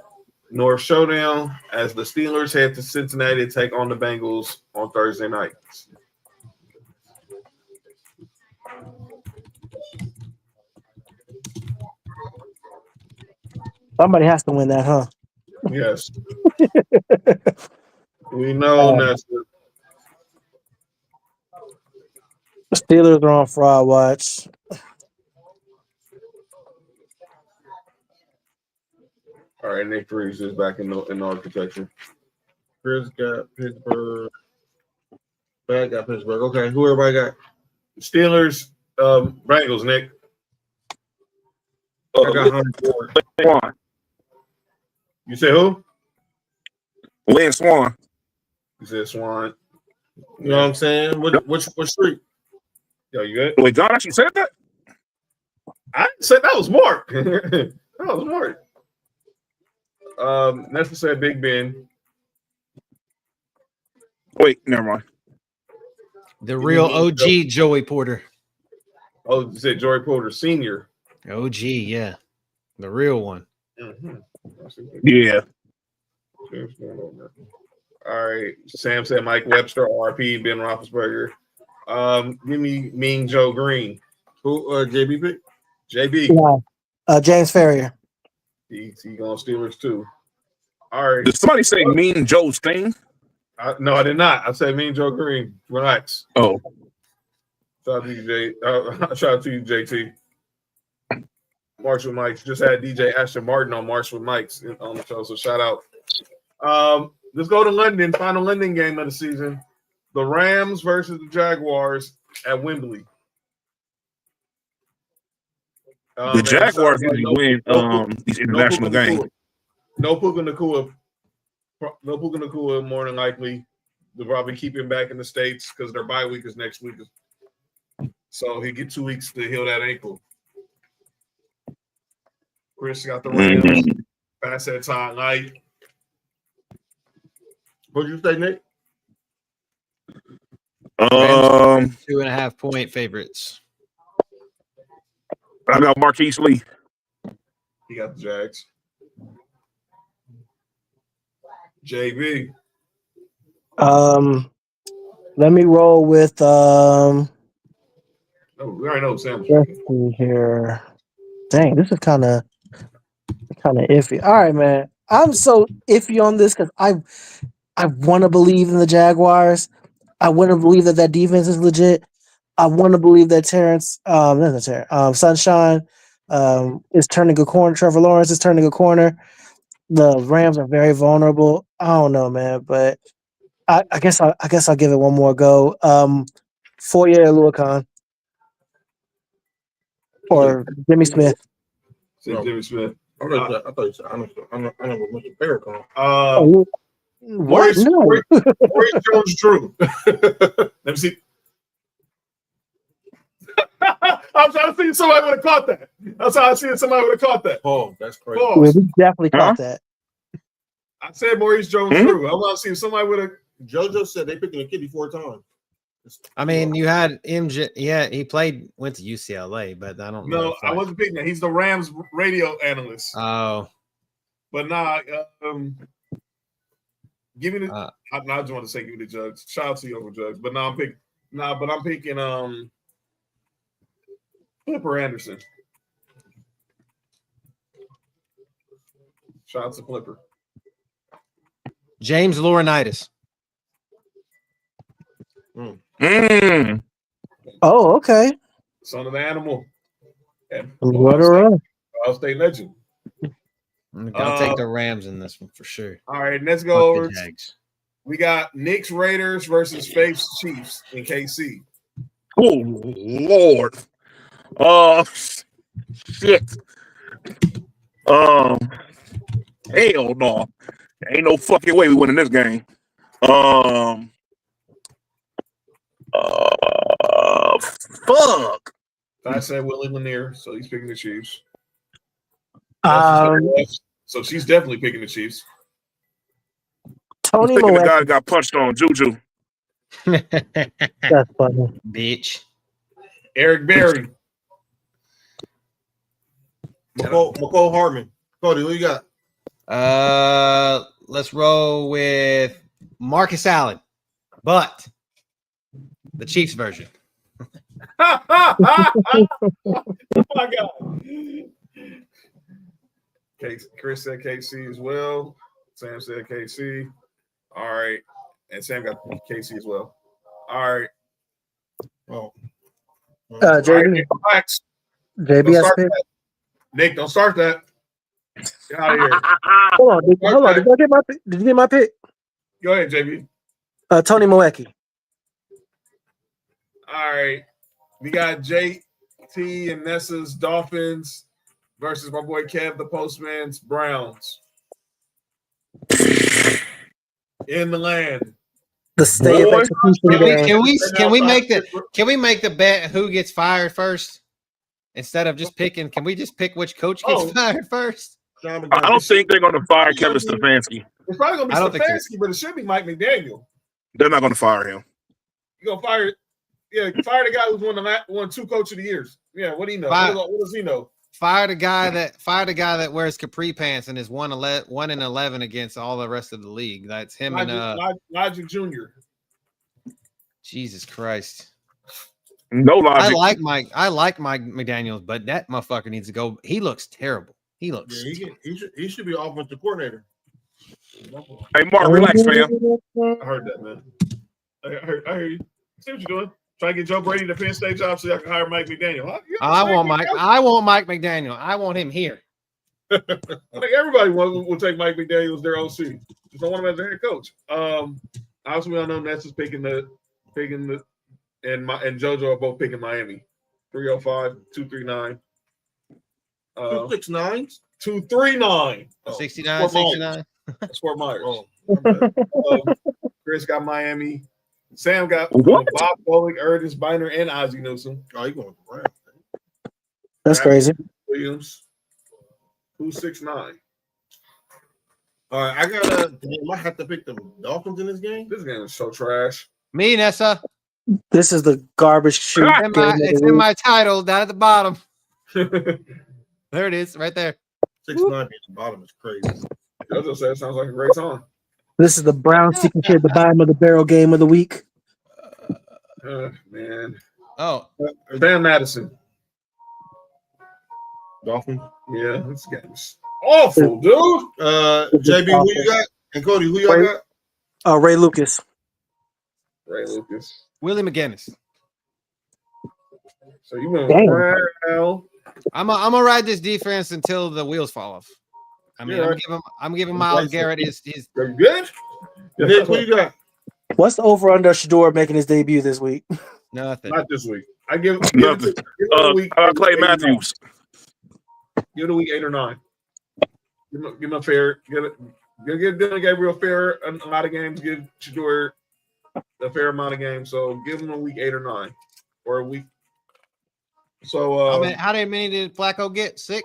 North showdown as the Steelers head to Cincinnati to take on the Bengals on Thursday night. Somebody has to win that, huh? Yes. We know that's the Steelers are on fraud watch. all right. Nick Reeves is back in architecture. Chris got Pittsburgh. Bad got Pittsburgh. Okay, who everybody got? Steelers, Bengals, Nick. I got Hunter. Swan. You say who? Lynn Swan. You said Swan. You know what I'm saying? Which street? Yo, you good? Wait, John actually said that? I said that was Mark. That was Mark. Nestor said Big Ben. Wait, never mind. The real OG Joey Porter. Oh, you said Joey Porter Sr. OG, yeah. The real one. Mm-hmm. Yeah. All right. Sam said Mike Webster, RP, Ben Roethlisberger. Give me Mean Joe Green. Who JB pick? JB. Yeah. James Ferrier. He going Steelers too. All right. Did somebody say Mean Joe's thing? No, I did not. I said Mean Joe Green. Relax. Oh. Shout out to you, shout out to you, JT. March with Mike's. Just had DJ Ashton Martin on March with Mike's on the show, so shout out. Let's go to London. Final London game of the season. The Rams versus the Jaguars at Wembley. The Jaguars usually win these international games. No Puka Nacua. No Puka Nacua, more than likely. They'll probably keep him back in the States because their bye week is next week. So he get 2 weeks to heal that ankle. Chris got the Rams. Pass that time night. What'd you say, Nick? 2.5 point favorites. I got Marquise Lee. He got the Jags. JB. Let me roll with we already know Sam. let's see here. Dang, this is kind of iffy. All right, man. I'm so iffy on this because I want to believe in the Jaguars. I want to believe that defense is legit. I want to believe that Sunshine is turning a corner. Trevor Lawrence is turning a corner. The Rams are very vulnerable. I don't know, man, but I guess I'll give it one more go. Foyer Luakan or Jimmy Smith. Jimmy Smith. I thought you said I know Mr. Farrakhan. What? No. Maurice Jones-Drew. Let me see. I'm trying to see if somebody would have caught that. That's how I see if somebody would have caught that. Oh, that's crazy. We definitely caught that. I said Maurice Jones-Drew. I want to see if somebody would have. JoJo said they picked a kitty 4 times. I mean, you had MJ. Yeah, he went to UCLA, but I don't know. No, I wasn't picking that. He's the Rams radio analyst. Oh. But nah, give me the. I just want to say give me the Jugs. Shout out to you over Jugs. But now I'm picking Flipper Anderson. Shout out to Flipper. James Laurinaitis. Oh, okay. Son of the animal. And What a run. Ohio State legend. I'll take the Rams in this one for sure. All right, let's go Fuck the over. Jags. We got Knicks Raiders versus Faith's Chiefs in KC. Oh Lord. Shit. Hell no. Ain't no fucking way we winning this game. Fuck. I said Willie Lanier, so he's picking the Chiefs. So she's definitely picking the Chiefs. Tony Thinking the guy Moetti. got punched on Juju. That's funny. Bitch. Eric Berry. McCole Hartman. Cody, what you got? Let's roll with Marcus Allen, but the Chiefs version. Oh my God. Chris said KC as well. Sam said KC. All right. And Sam got KC as well. All right. Oh. JB. Relax. JB has pick. Nick, don't start that. Get out of here. Hold on. Did you get my pick? Did you get my pick? Go ahead, JB. Tony Moetti. All right. We got JT and Nessa's Dolphins versus my boy Kev the Postman's Browns. In the land. The state of execution. Can we make the bet who gets fired first? Instead of just picking, can we just pick which coach gets fired first? I don't think they're going to fire Kevin Stefanski. It's probably going to be Stefanski, but it should be Mike McDaniel. They're not going to fire him. You're going to fire the guy who's won 2 Coach of the Years. Yeah, what do you know? What does he know? Fire the guy that wears capri pants and is 1-11 against all the rest of the league. That's him Logic Jr. Jesus Christ. No logic. I like Mike McDaniels, but that motherfucker needs to go. He looks terrible. He looks. Yeah, he should be offensive coordinator. Hey, Mark, relax, fam. I heard that, man. I heard you. See what you're doing? Try to get Joe Brady the Penn State job so I can hire Mike McDaniel. Huh? I want Mike McDaniel. I want him here. I think everybody will take Mike McDaniel as their OC. Just don't want him as their head coach. Obviously, we all know Ness is picking and JoJo are both picking Miami. 305, 239. 269? 239. 69. That's Fort Myers. Oh, Chris got Miami. Sam got Bob Bowling, Ernest Biner, and Ozzie Newsome. Oh, you going to That's crazy. Williams. 269. All right, I might have to pick the Dolphins in this game. This game is so trash. Me, Nessa. This is the garbage shoot. It's in my title down at the bottom. There it is, right there. 6-9 at the bottom is crazy. JoJo said it sounds like a great song. This is the Brown secret at the bottom of the barrel game of the week. Man. Oh. Sam Madison. Dolphins? Yeah, this game's awful, dude. JB, who you got? And Cody, who y'all got? Ray Lucas. Ray Lucas. Willie McGinnis. So you went well. I'm gonna ride this defense until the wheels fall off. I mean, I'm giving Myles Garrett his. Are you good? Nick, who you got? What's the over under Shador making his debut this week? Nothing. Not this week. I give nothing. Clay Matthews. Give it a week 8 or 9. Give him a fair. Give Dylan Gabriel fair a lot of games. Give Shador a fair amount of games. So give him a week 8 or 9, or a week. So how many did Flacco get? 6.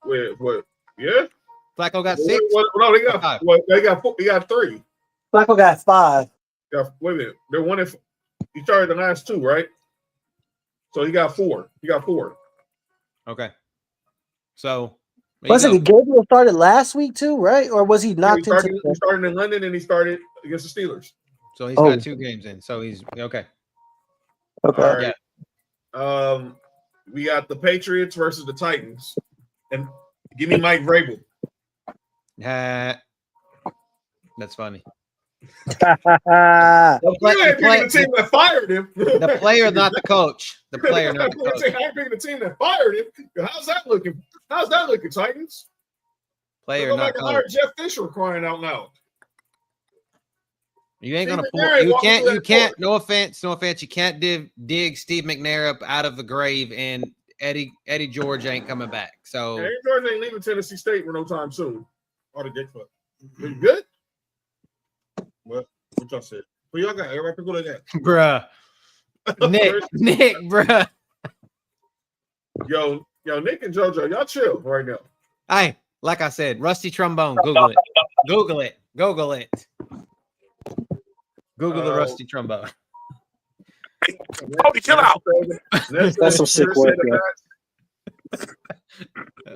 Wait, what? Yeah. Flacco got 6. No, they got 5. They got 4. He got 3. Flacco got 5. Wait a minute. They're one. He started the last 2, right? So he got 4. Okay. So Wasn't he Gabriel started last week too, right? Or was he knocked into? He started in London and he started against the Steelers. So he's got 2 games in. So he's okay. Okay. All right. Yeah. We got the Patriots versus the Titans, and give me Mike Vrabel. That's funny. You ain't picking the team that fired him. The player, not the coach. The player, not the coach. I ain't picking the team that fired him. How's that looking? Titans? Player, not coach. Jeff Fisher crying out loud. You ain't gonna pull. You can't. No offense. You can't dig Steve McNair up out of the grave, and Eddie George ain't coming back. So Eddie George ain't leaving Tennessee State for no time soon. Or the Dickfoot. You good? What y'all said? Who y'all got? Everybody pick who they got. Bruh. Nick, bruh. Yo, Nick and JoJo, y'all chill right now. Hey, like I said, rusty trombone. Google it. Google it. Google the rusty trombone. Cody, chill out. That's some sick work,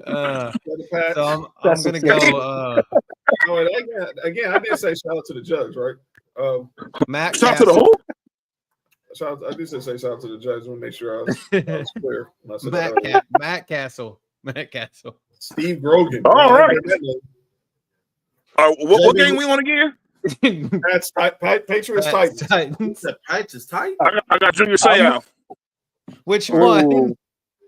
So I'm gonna go. Again, I did say shout out to the judge, right? Matt. Shout out to the who? I did say shout out to the judge. I want to make sure I was clear. Matt Castle. Steve Grogan. All right. What game we want again? That's Patriots Titans. The Titans is tight. I got Junior Seau. Which one?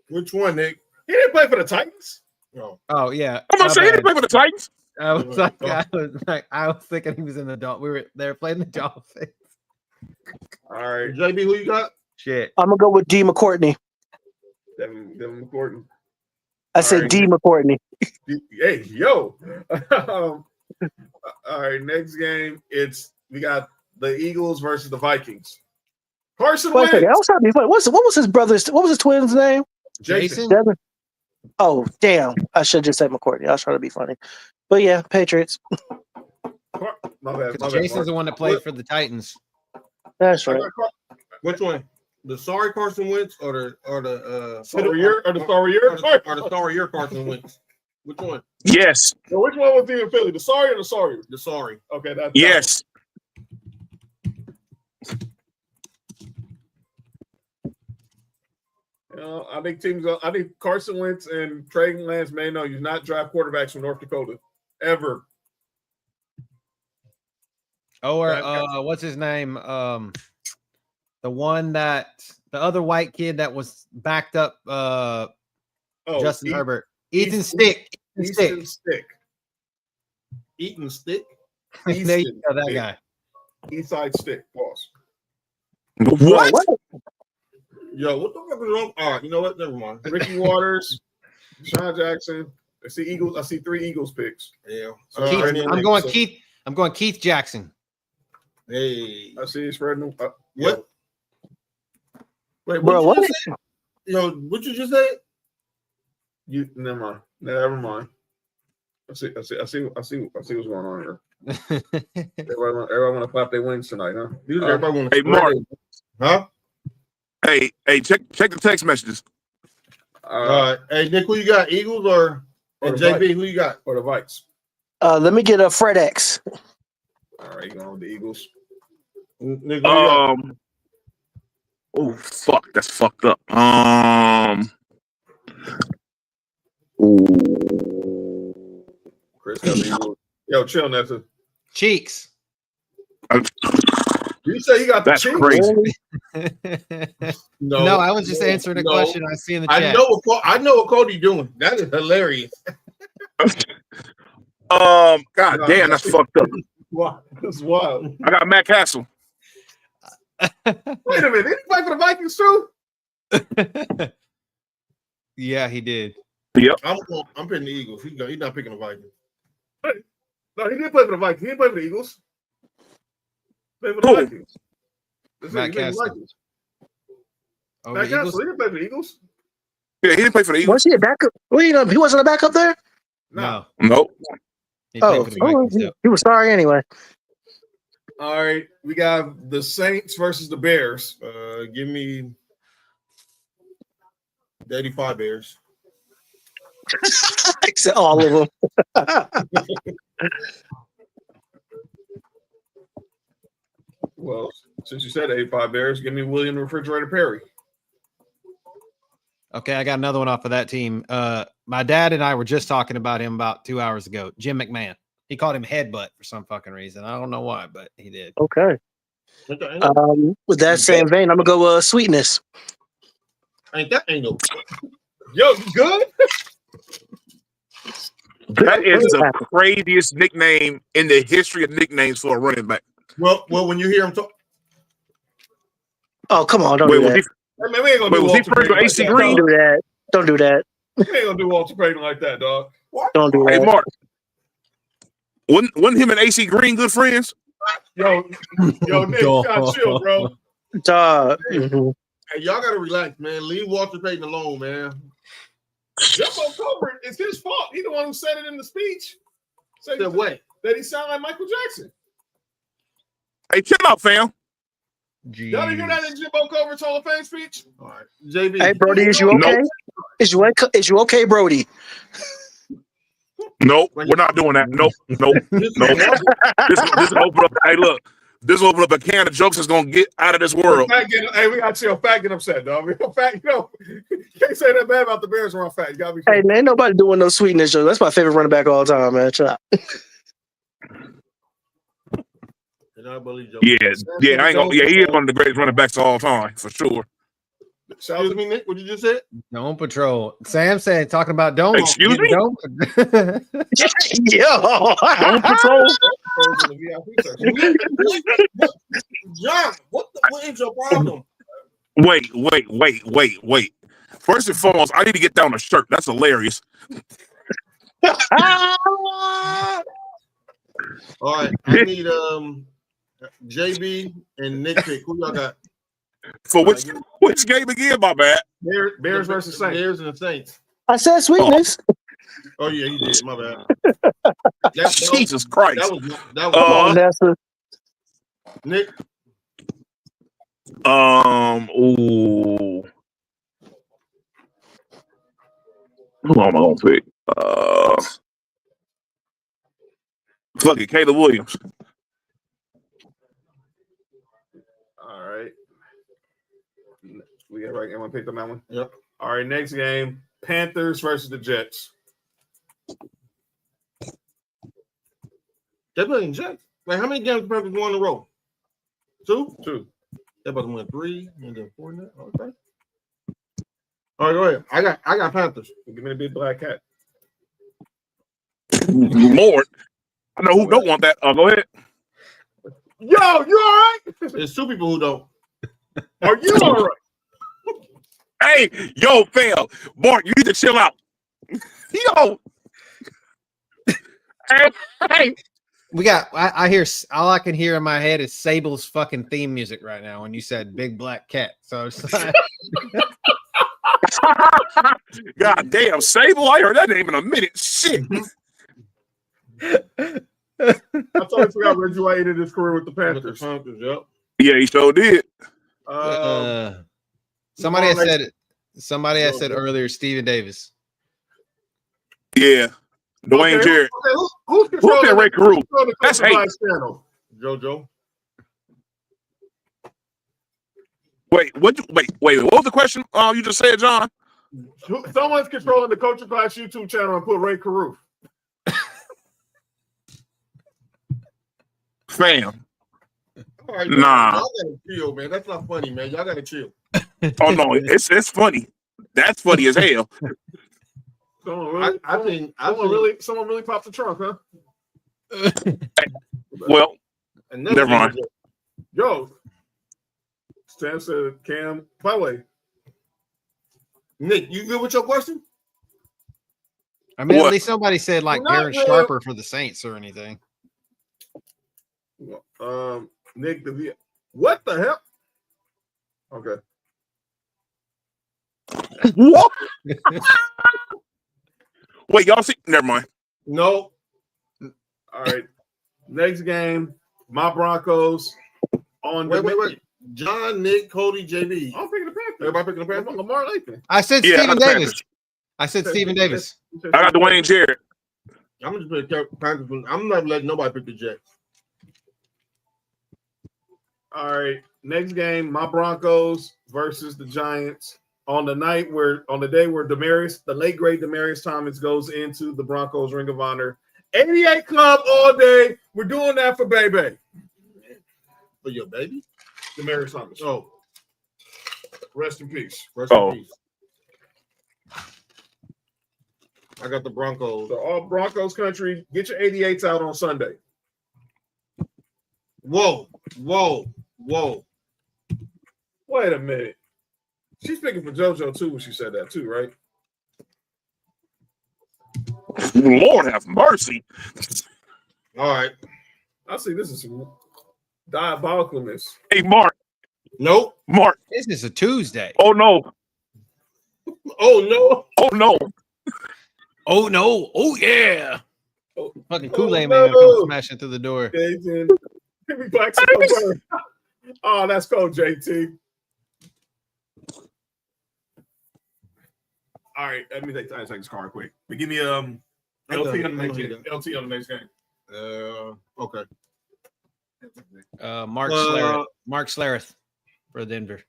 Which one, Nick? He didn't play for the Titans. No. Oh yeah. I'm gonna say he didn't play for the Titans. I was thinking he was in the Dolphins. They were playing the Dolphins. All right, JB, who you got? Shit. I'm gonna go with D. McCourtney. Devin McCourtney. I said D. McCourtney. Hey, yo. All right, next game. We got the Eagles versus the Vikings. Carson Wentz. I was trying to be funny. What was his twin's name? Jason. Devin? Oh, damn. I should just say McCourtney. I was trying to be funny. But yeah, Patriots. My bad. Jason's the one that played for the Titans. That's right. Which one? The sorry Carson Wentz or the sorry Carson Wentz? Which one? Yes. So which one was he in Philly? The sorry or the sorry? The sorry. Okay, that's yes. I think Carson Wentz and Trey Lance may know you not draft quarterbacks from North Dakota ever. Or what's his name? The other white kid that was backed up. Justin Herbert. Ethan Stick. Easton Stick. Eaton Stick. There you go, that guy. Eastside Stick. Pause. What? Yo, what the fuck is wrong? All right, you know what? Never mind. Ricky Waters, Sean Jackson. I see 3 Eagles picks. Yeah. I'm going Keith Jackson. Hey. I see it's spreading. What? Wait, bro, what? Yo, what you just said? Never mind. I see what's going on here. Everybody want to clap their wings tonight, huh? Hey, Mark. Huh? Hey, check the text messages. All right. Hey, Nick, who you got? Eagles or JB? Who you got? Or the Vikes? Let me get a Fred X. All right, going with the Eagles. Nick, oh fuck, that's fucked up. Chris got the Eagles. Yo, chill, Nessa. Cheeks. You say you got the That's cheeks? crazy. No, I was just answering the question I see in the chat. I know what Cody doing. That is hilarious. God damn, that's fucked up. That's wild. I got Matt Castle. Wait a minute, did he play for the Vikings too? Yeah, he did. Yep. I'm picking the Eagles. He's not picking the Vikings. No, he didn't play for the Vikings. He didn't play for the Eagles. He played for the Vikings. Matt Castle. Matt Castle, he didn't play for the Eagles. Yeah, he didn't play for the Eagles. Was he a backup? He wasn't a backup there? No. Nope. He was sorry anyway. All right, we got the Saints versus the Bears. Give me the 85 Bears. Except all of them. Well, since you said 85 Bears, give me William Refrigerator Perry. Okay, I got another one off of that team. My dad and I were just talking about him about 2 hours ago. Jim McMahon. He called him headbutt for some fucking reason. I don't know why, but he did. Okay. With that same vein, I'm gonna go Sweetness. Ain't no. Yo, you good? That is the craziest nickname in the history of nicknames for a running back. Well, when you hear him talk. Oh, come on! Don't do that. Hey, man, we ain't gonna do was he first with AC Green? Don't do that. Don't do that. We ain't gonna do Walter Payton like that, dog. Don't do that. Hey, Mark. Wasn't him and AC Green good friends? Yo, Nick, you gotta chill, bro. Dog. Hey, y'all gotta relax, man. Leave Walter Payton alone, man. Jumbo Covert, it's his fault. He the one who said it in the speech. Said what? That he sounded like Michael Jackson. Hey, chill out, fam. Y'all didn't hear that in Jimbo Covert's Hall of Fame speech? All right, JB. Hey, Brody, is you okay? Nope. Is you okay, Brody? Nope, we're not doing that. Nope. This open up. Hey, look, this open up a can of jokes that's gonna get out of this world. Hey, we gotta chill. Fat get upset, dog. Fat, you can't say that bad about the Bears around Fat. You gotta be. Hey, man, ain't nobody doing no Sweetness joke. That's my favorite running back all the time, man. Chill out. Yeah, I ain't gonna. Yeah, he is one of the greatest running backs of all time for sure. Excuse me, Nick. What did you just say? Dome Patrol. Sam said talking about Dome. Excuse me? Dome. Yo. Dome Patrol. John, what is your problem? Wait. First and foremost, I need to get down a shirt. That's hilarious. All right, I need JB and Nick pick. Who y'all got? For which game again, my bad? Bears versus Saints. Bears and the Saints. I said Sweetness. Oh yeah, he did. My bad. Jesus Christ. That was Nick. Ooh. Who am I gonna pick? Fuck it, Caleb Williams. All right. We got right. Everyone picked on that one? Yep. All right, next game. Panthers versus the Jets. They're playing Jets. Like, how many games the Panthers won in a row? Two. They're about to win 3 and then 4 now. Okay. All right, go ahead. I got Panthers. Give me the big black cat. Lord. I know who don't want that. Go ahead. Yo, you all right? There's 2 people who don't. Are you all right? Hey, yo, fam. Mark, you need to chill out. Yo. Hey. We got. I hear all I can hear in my head is Sable's fucking theme music right now. When you said "Big Black Cat," so it's like, God damn, Sable! I heard that name in a minute. Shit. I totally forgot Reggie White ended his career with the Panthers. Yep. Yeah, he sure did. somebody had said it. Somebody had said earlier, Steven Davis. Yeah, Dwayne Jarrett. Okay, who's controlling Ray Carew? That's hate. JoJo. Wait, what was the question you just said, John? Someone's controlling the Coaching Class YouTube channel and put Ray Carew. Fam. All right, nah. Y'all gotta chill, man. That's not funny, man. Y'all gotta chill. Oh no, it's funny. That's funny as hell. Someone really popped the trunk, huh? Well, never mind. Yo, Stan said Cam. By the way, Nick, you good with your question? I mean, at least somebody said like Darren Sharper for the Saints or anything. Nick, what the hell? Okay. What? Wait, y'all see? Never mind. No. All right. Next game, my Broncos on. Wait. John, Nick, Cody, JB. I'm picking the Panthers. Everybody picking the Panthers? Lamar Lathan. I said Steven Davis. I said Steven Davis. I got Dwayne Jarrett. I'm just picking the Panthers. I'm not letting nobody pick the Jets. All right. Next game, my Broncos versus the Giants. On the day where the late great Demaryius Thomas goes into the Broncos Ring of Honor 88 Club all day. We're doing that for baby. For your baby? Demaryius Thomas. Oh. Rest in peace. Rest in peace. I got the Broncos. So all Broncos country, get your 88s out on Sunday. Whoa. Wait a minute. She's picking for JoJo too when she said that too, right? Lord have mercy. All right. I see this is some diabolicalness. Hey, Mark. Nope. Mark. This is a Tuesday. Oh, no. Oh, no. Oh, no. Oh, no. Oh, yeah. Oh, fucking Kool-Aid man gonna come smashing through the door. Oh, that's cold, JT. All right, let me take this card quick. But give me LT on the next game. LT on the next game. Okay. Mark Schlereth for Denver.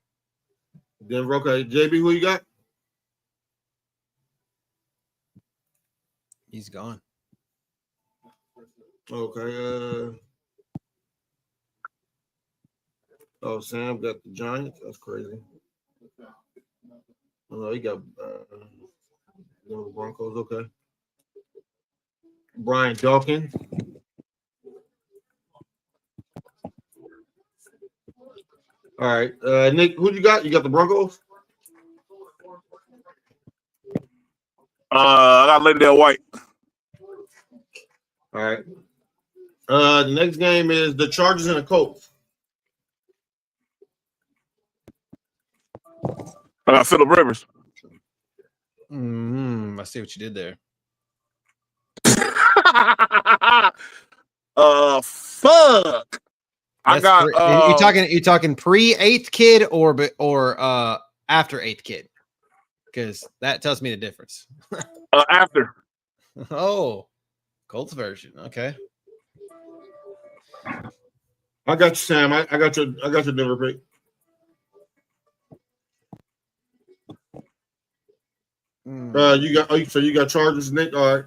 Denver, okay. JB, who you got? He's gone. Okay. Oh, Sam got the Giants. That's crazy. Oh, no, he got the Broncos. Okay. Brian Dawkins. All right. Nick, who you got? You got the Broncos? I got Lindell White. All right. The next game is the Chargers and the Colts. I got Phillip Rivers. I see what you did there. Fuck. I got. You talking pre-8th kid or after 8th kid? Because that tells me the difference. After. Oh, Colts version. Okay. I got you, Sam. I got your Denver pick. You got Chargers, Nick. All right.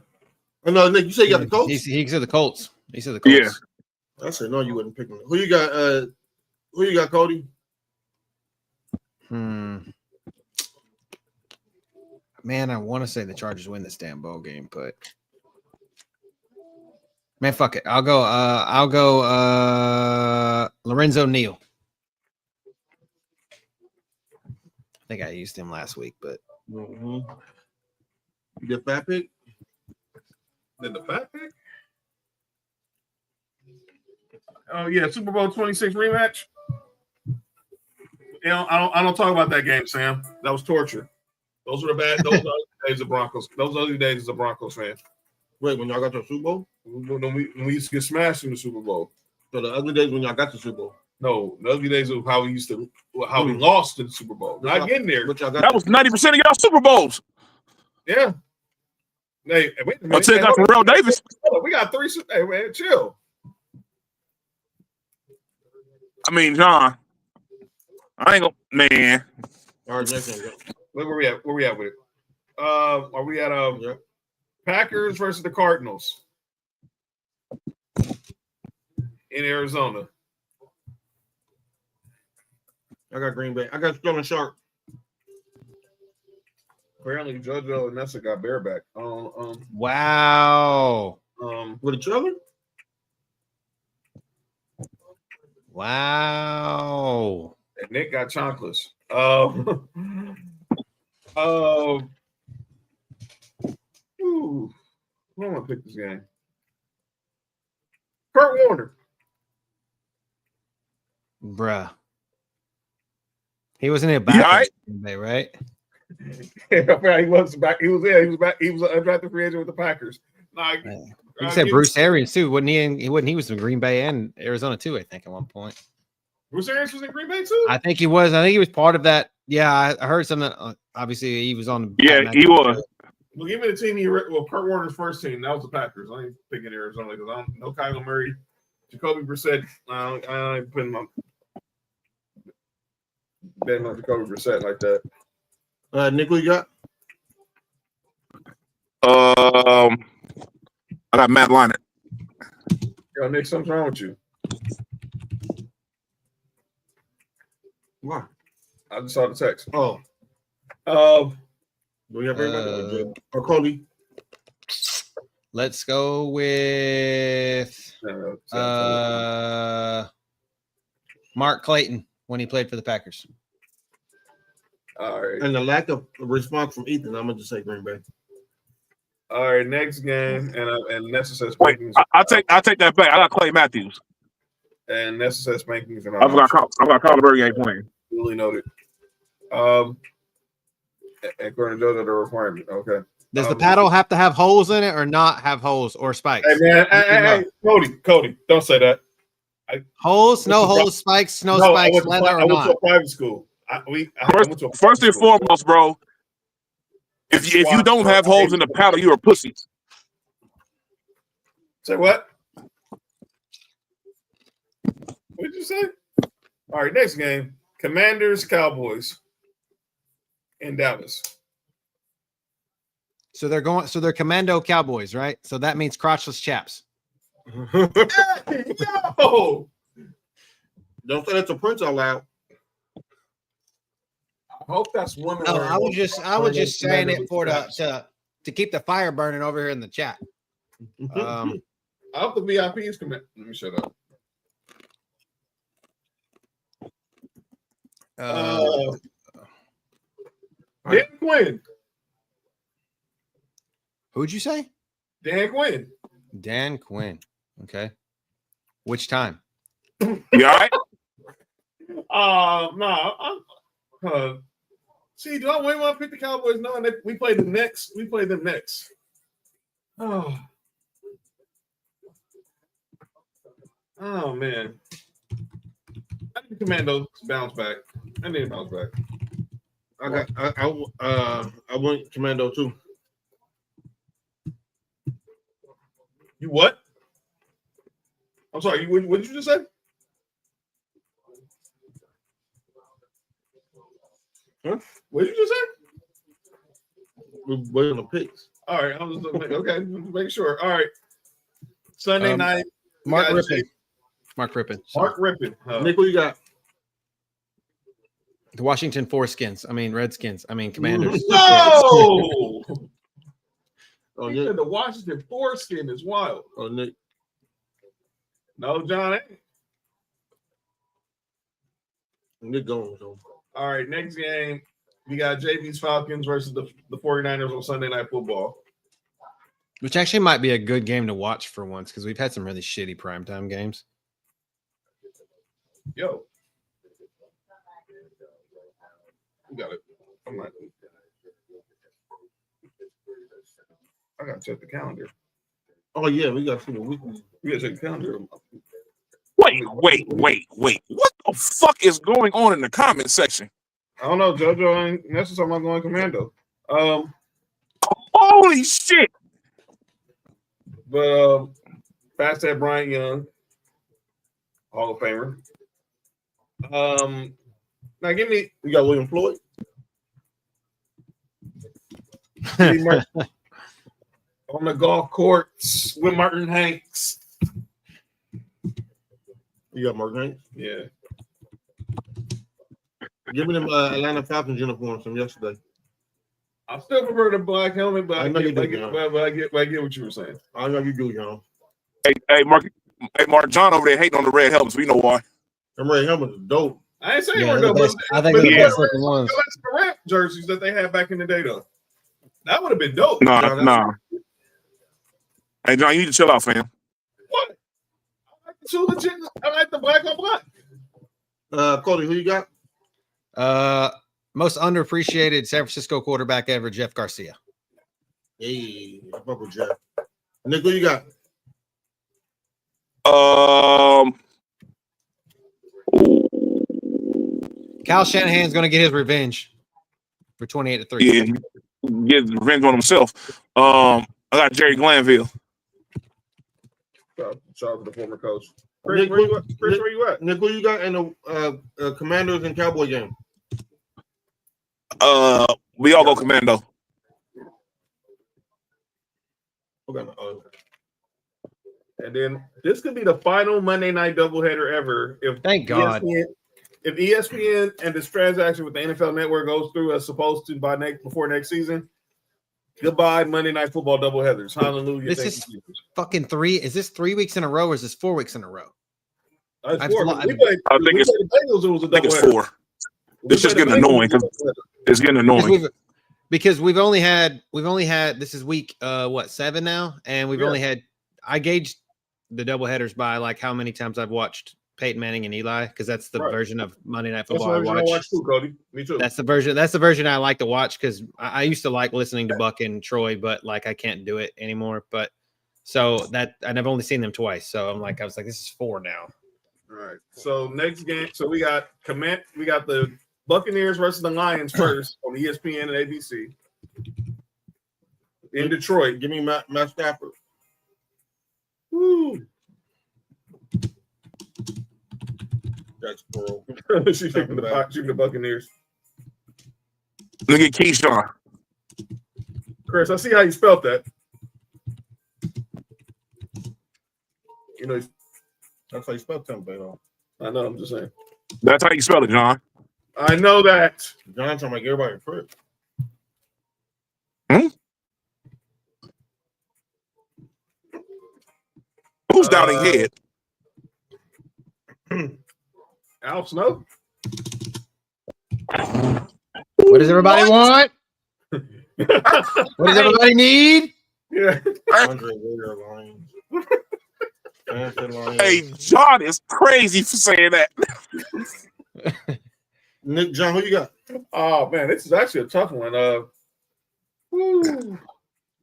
Oh no, Nick, you say you got the Colts? He said the Colts. He said the Colts. Yeah. I said no, you wouldn't pick them. Who you got? Who you got, Cody? Man, I want to say the Chargers win this damn ball game, but man, fuck it. I'll go Lorenzo Neal. I think I used him last week, but You get fat pick? Then the fat pick? Oh yeah, Super Bowl 26 rematch. You know, I don't talk about that game, Sam. That was torture. Those were the bad. Those are the days of Broncos. Those are the days as a Broncos fan. Wait, when y'all got to the Super Bowl? When we used to get smashed in the Super Bowl. So the ugly days when y'all got to the Super Bowl. No, the ugly days of how we lost in the Super Bowl. Not getting there. That was 90% of y'all Super Bowls. Yeah. Hey, wait a minute. Until got Terrell Davis. We got 3. Hey, man, chill. I mean, John. I ain't gonna, man. All right, next game. Where we at? Where we at with it? Are we at Packers versus the Cardinals in Arizona? I got Green Bay. I got Sterling Sharp. Apparently, JoJo and Nessa got bareback. Wow. With each other? Wow. And Nick got chocolates. Ooh, who am I gonna pick this game? Kurt Warner. Bruh. He wasn't a back, right? Yeah, he was back. He was there. He was back. He was an undrafted free agent with the Packers. You said Bruce Arians too, wasn't he? He was in Green Bay and Arizona too, I think, at one point. Bruce Arians was in Green Bay too. I think he was. I think he was part of that. Yeah, I heard something. Obviously, he was on. Yeah, he was. Well, give me the team. Kurt Warner's first team. That was the Packers. I ain't picking Arizona because I don't know Kyler Murray, Jacoby Brissett. I ain't putting my betting on Jacoby Brissett like that. Nick, what you got? I I got Matt Leinart. Yo, Nick, something's wrong with you. Why? I just saw the text. Oh. Do we have everybody? Or Cody? Let's go with Mark Clayton when he played for the Packers. All right. And the lack of response from Ethan, I'm gonna just say Green Bay. All right, next game, and Nessa says Wait, spankings. I'll take that back. I got Clay Matthews. And Nessa says spankings. And I got Colberg ain't playing. Duly noted. According to JoJo, the requirement. Okay. Does the paddle have to have holes in it or not have holes or spikes? Hey man, hey, Cody, don't say that. Holes, no holes, spikes, no spikes, leather or I went not. to a private school. First and foremost, bro. If you don't have holes in the paddle, you're a pussy. Say what? What did you say? All right, next game. Commanders, Cowboys in Dallas. So they're commando Cowboys, right? So that means crotchless chaps. Hey, yo! Don't say that's a Prince out loud. I hope that's women. No, I was just saying it for to keep the fire burning over here in the chat. I hope the VIPs come in. Let me shut up. Dan Quinn. Who'd you say? Dan Quinn. Dan Quinn. Okay. Which time? You all right? See, do I want to pick the Cowboys? No, we play them next. Oh man. I need Commando bounce back. I need to bounce back. I went Commando too. You what? I'm sorry. What did you just say? Huh? What did you just say? We're waiting on the picks. All right. I'm just okay. Make sure. All right. Sunday night. Mark Rippon. Mark Rippon. Nick, what you got? The Washington Redskins. Commanders. No! Oh, He said the Washington foreskin is wild. Oh, Nick. No, John. Nick going. So. All right, next game. We got JV's Falcons versus the 49ers on Sunday Night Football. Which actually might be a good game to watch for once because we've had some really shitty primetime games. Yo. We got it. I got to check the calendar. Oh, yeah, we got to see the weekly. We got to check the calendar. Wait. What the fuck is going on in the comment section? I don't know. JoJo ain't necessarily going commando. Holy shit. But Fast at Bryant Young, Hall of Famer. Now give me. We got William Floyd. On the golf courts with Martin Hanks. You got Martin Hanks? Yeah. Give me them Atlanta Falcons uniforms from yesterday. I still prefer the black helmet, but I get what you were saying. I know you do, John. Hey, Mark John over there hating on the red helmets. We know why. Them red helmets are dope. I ain't saying we're dope. I think they're the best looking ones. That's the rap jerseys that they had back in the day, though. That would have been dope. Nah. Hey, John, you need to chill out, fam. What? I like the black on black. Cody, who you got? Most underappreciated San Francisco quarterback ever, Jeff Garcia. Hey, Uncle Jeff. Nick, who you got? Kyle Shanahan's going to get his revenge for 28-3. Yeah, get revenge on himself. I got Jerry Glanville. Shout out to the former coach. Chris, where you at? Nick, who you got in the Commanders and Cowboy game? We all go Commando. Okay. And then this could be the final Monday night doubleheader ever. If Thank God. If ESPN and this transaction with the NFL Network goes through as supposed to before next season, goodbye Monday Night Football doubleheaders. Hallelujah. This is fucking 3. Is this 3 weeks in a row or is this 4 weeks in a row? I think it's 4. It's just getting annoying it's getting annoying. Because we've only had this is week 7 now, and I gauged the doubleheaders by like how many times I've watched Peyton Manning and Eli, because that's the version of Monday Night Football I watch too, Cody. Me too. That's the version I like to watch, because I used to like listening to Buck and Troy, but like I can't do it anymore. But so that, and I've only seen them twice, so I was like, this is 4 now. All right. So next game, so we got the Buccaneers versus the Lions first on ESPN and ABC in Detroit. Give me Matt Stafford. Woo. That's cool. She's picking the Buccaneers. Look at Keyshawn. Chris, I see how you spelled that. You know, that's how you spell Tampa Bay, though. I know. I'm just saying. That's how you spell it, John. I know that. John's trying to make everybody first. Who's doubting head? Al Snow. What does everybody want? What does everybody need? Yeah. Hey, John is crazy for saying that. Nick, John, who you got? Oh man, this is actually a tough one.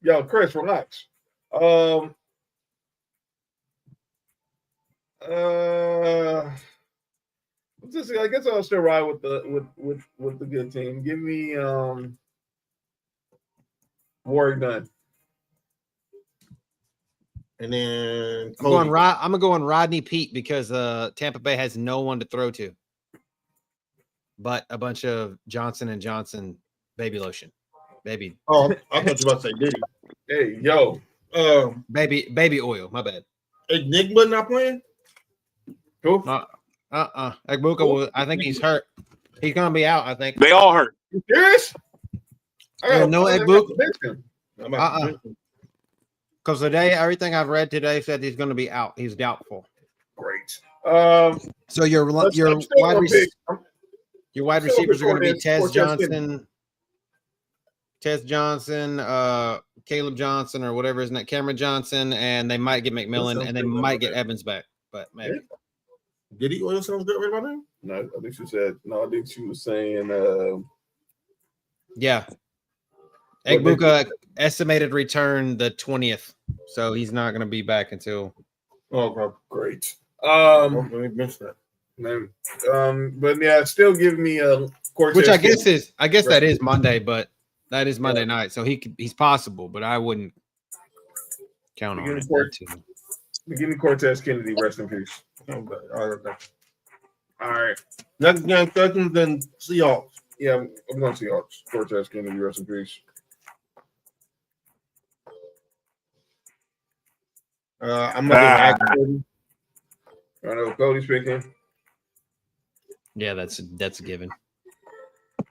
Yo, Chris, relax. I guess I'll still ride with the good team. Give me Warwick Dunn. And then I'm gonna go on Rodney Pete, because Tampa Bay has no one to throw to but a bunch of Johnson & Johnson baby lotion. Baby. Oh, I thought you were about to say Diddy. Hey, yo. Baby oil. My bad. Enigma not playing? Who? Egbuka, I think he's hurt. He's gonna be out, I think. They all hurt. You serious? No Egbuka. Because today, everything I've read today said he's going to be out. He's doubtful. Great. So your wide receivers are going to be Tez Johnson, Caleb Johnson, or whatever his name, Cameron Johnson, and they might get McMillan, and they might get Evans back, but maybe. Did he oil sounds good right about now? No, I think she said no. I think she was saying yeah. Egbuka estimated return the 20th, so he's not going to be back until. Oh, great. But yeah, still give me a Cortez. Which I guess that is Monday, but that is Monday night, so he's possible, but I wouldn't count on it. Give me Cortez Kennedy, rest in peace. All right. Next game, Texans, then Seahawks. Yeah, I'm going to Seahawks. Cortez Kennedy, rest in peace. I'm not going to I know Cody's picking. Yeah, that's a given.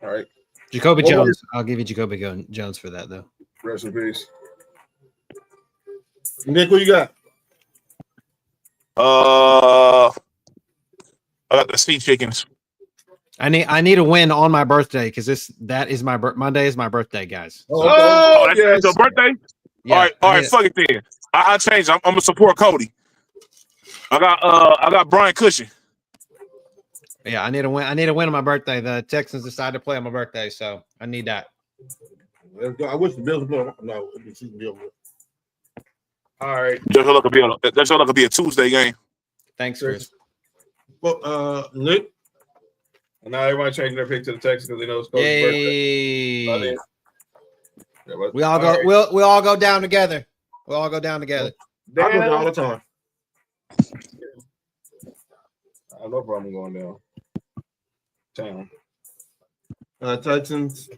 All right. Jacoby Jones. I'll give you Jacoby Jones for that, though. Rest in peace. Nick, what you got? I got the Sweet Chickens. I need a win on my birthday, because Monday is my birthday, guys. That's your birthday? Yeah, all right, fuck it then. I changed. I'm gonna support Cody. I got Brian Cushing. Yeah, I need a win. I need a win on my birthday. The Texans decided to play on my birthday, so I need that. I wish the Bills would. No, the Bills. All right. That's all could be a Tuesday game. Thanks, Chris. Well, Nick. And now everybody changing their pick to the Texans because they know it's Cody's birthday. Yeah, we all go. Right. We'll all go down together. We'll all go down together. I go down all the time. I have no problem going down. Texans.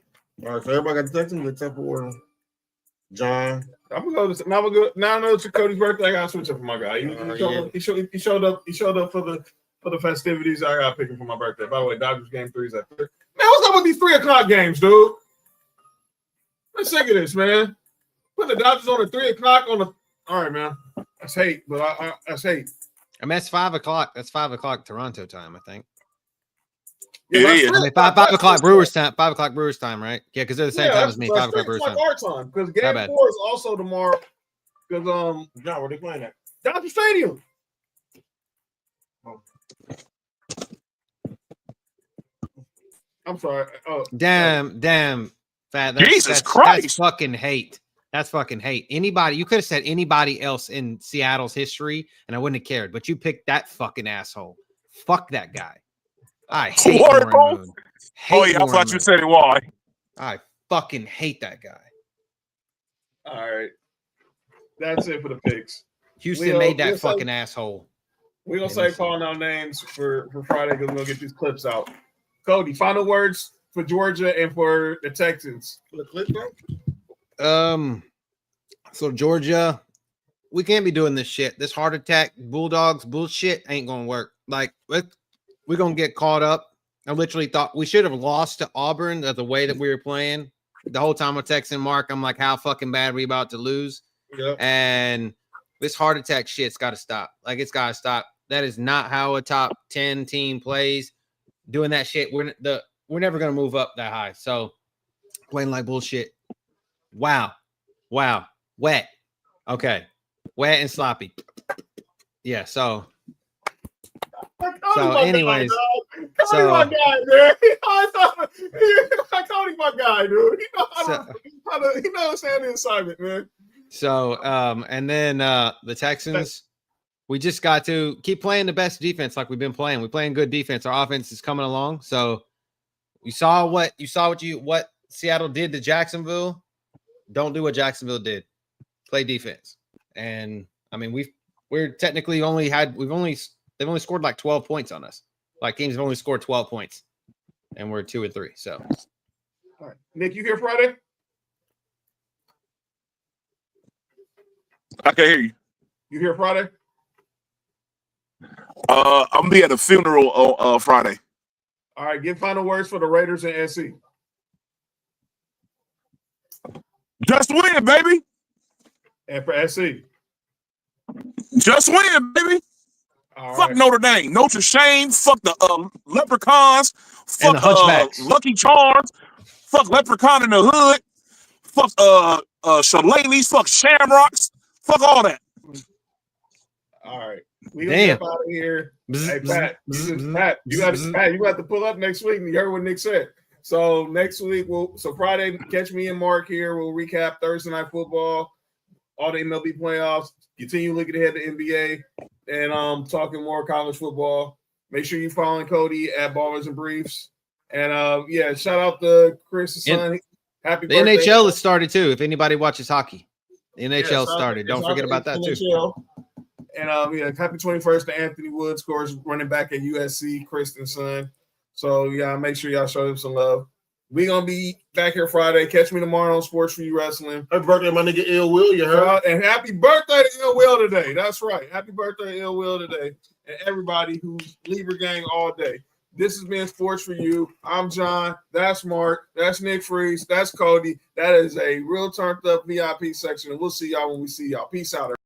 All right, so everybody got the Texans except for John. I'm gonna go. Now I know it's Cody's birthday. I gotta switch up for my guy. He showed up for the festivities. I gotta pick him for my birthday. By the way, Dodgers game 3 is at 3. Man, what's up with these 3:00 games, dude? I'm sick of this, man. Put the Dodgers on at 3:00 on the. All right, man. That's hate, but that's hate. I mean, it's 5:00. That's 5:00 Toronto time, I think. Yeah, it is. I mean, 5:00 Brewers time. 5:00 Brewers time, right? Yeah, because they're the same time as me. 5:00 Brewers time. Our time, because game 4 is also tomorrow. Because John, where they playing at? Dodger Stadium. Oh. I'm sorry. Oh, damn, fat. Jesus Christ! That's fucking hate. That's fucking hate. Anybody, you could have said anybody else in Seattle's history, and I wouldn't have cared. But you picked that fucking asshole. Fuck that guy. I hate Warren Moon. Oh yeah, I thought you said it. Why? I fucking hate that guy. All right, that's it for the picks. Houston made that fucking asshole. We're gonna say calling out names for Friday because we're gonna get these clips out. Cody, final words for Georgia and for the Texans. For the clip, bro? So Georgia, we can't be doing this shit. This heart attack Bulldogs bullshit ain't gonna work. Like, we're gonna get caught up. I literally thought we should have lost to Auburn the way that we were playing. The whole time I'm texting Mark, I'm like, how fucking bad we about to lose? Yep. And this heart attack shit's got to stop. Like, it's got to stop. That is not how a top 10 team plays. Doing that shit, we're never gonna move up that high. So playing like bullshit. Wow. Wet. Okay. Wet and sloppy. Yeah. So anyways, Cody my guy, man. Cody my guy, dude. He knows the assignment, man. So and then the Texans, we just got to keep playing the best defense like we've been playing. We're playing good defense. Our offense is coming along. So you saw what Seattle did to Jacksonville. Don't do what Jacksonville did. Play defense. And I mean, they've only scored like 12 points on us. Like, teams have only scored 12 points, and we're 2-3. So, all right, Nick, you here Friday? I can hear you. You here Friday? I'm gonna be at a funeral on Friday. All right, give final words for the Raiders and SC. Just win, baby. And for SC. Just win, baby. All fuck right. Notre Dame. Notre Shame. Fuck the Leprechauns. Fuck Lucky Charms. Fuck Leprechaun in the Hood. Fuck Shillelaghs. Fuck Shamrocks. Fuck all that. All right. We gonna get out of here. Hey, Pat, you got to pull up next week. You heard what Nick said. So next week, Friday, catch me and Mark here. We'll recap Thursday Night Football, all the MLB playoffs, continue looking ahead to NBA, and talking more college football. Make sure you following Cody at Ballers and Briefs. And shout out to Chris' son. Happy birthday. The NHL has started too. If anybody watches hockey, the NHL started. Don't forget about that too. And happy 21st to Anthony Woods, of course, running back at USC, Kristen's son. So make sure y'all show him some love. We gonna be back here Friday. Catch me tomorrow on Sports4U Wrestling. Happy birthday, my nigga Ill Will, you heard? And happy birthday to Ill Will today. That's right. Happy birthday, Ill Will today. And everybody who's Libra gang all day. This has been Sports4U. I'm John. That's Mark. That's Nick Freeze. That's Cody. That is a real turned up VIP section. And we'll see y'all when we see y'all. Peace out, everybody.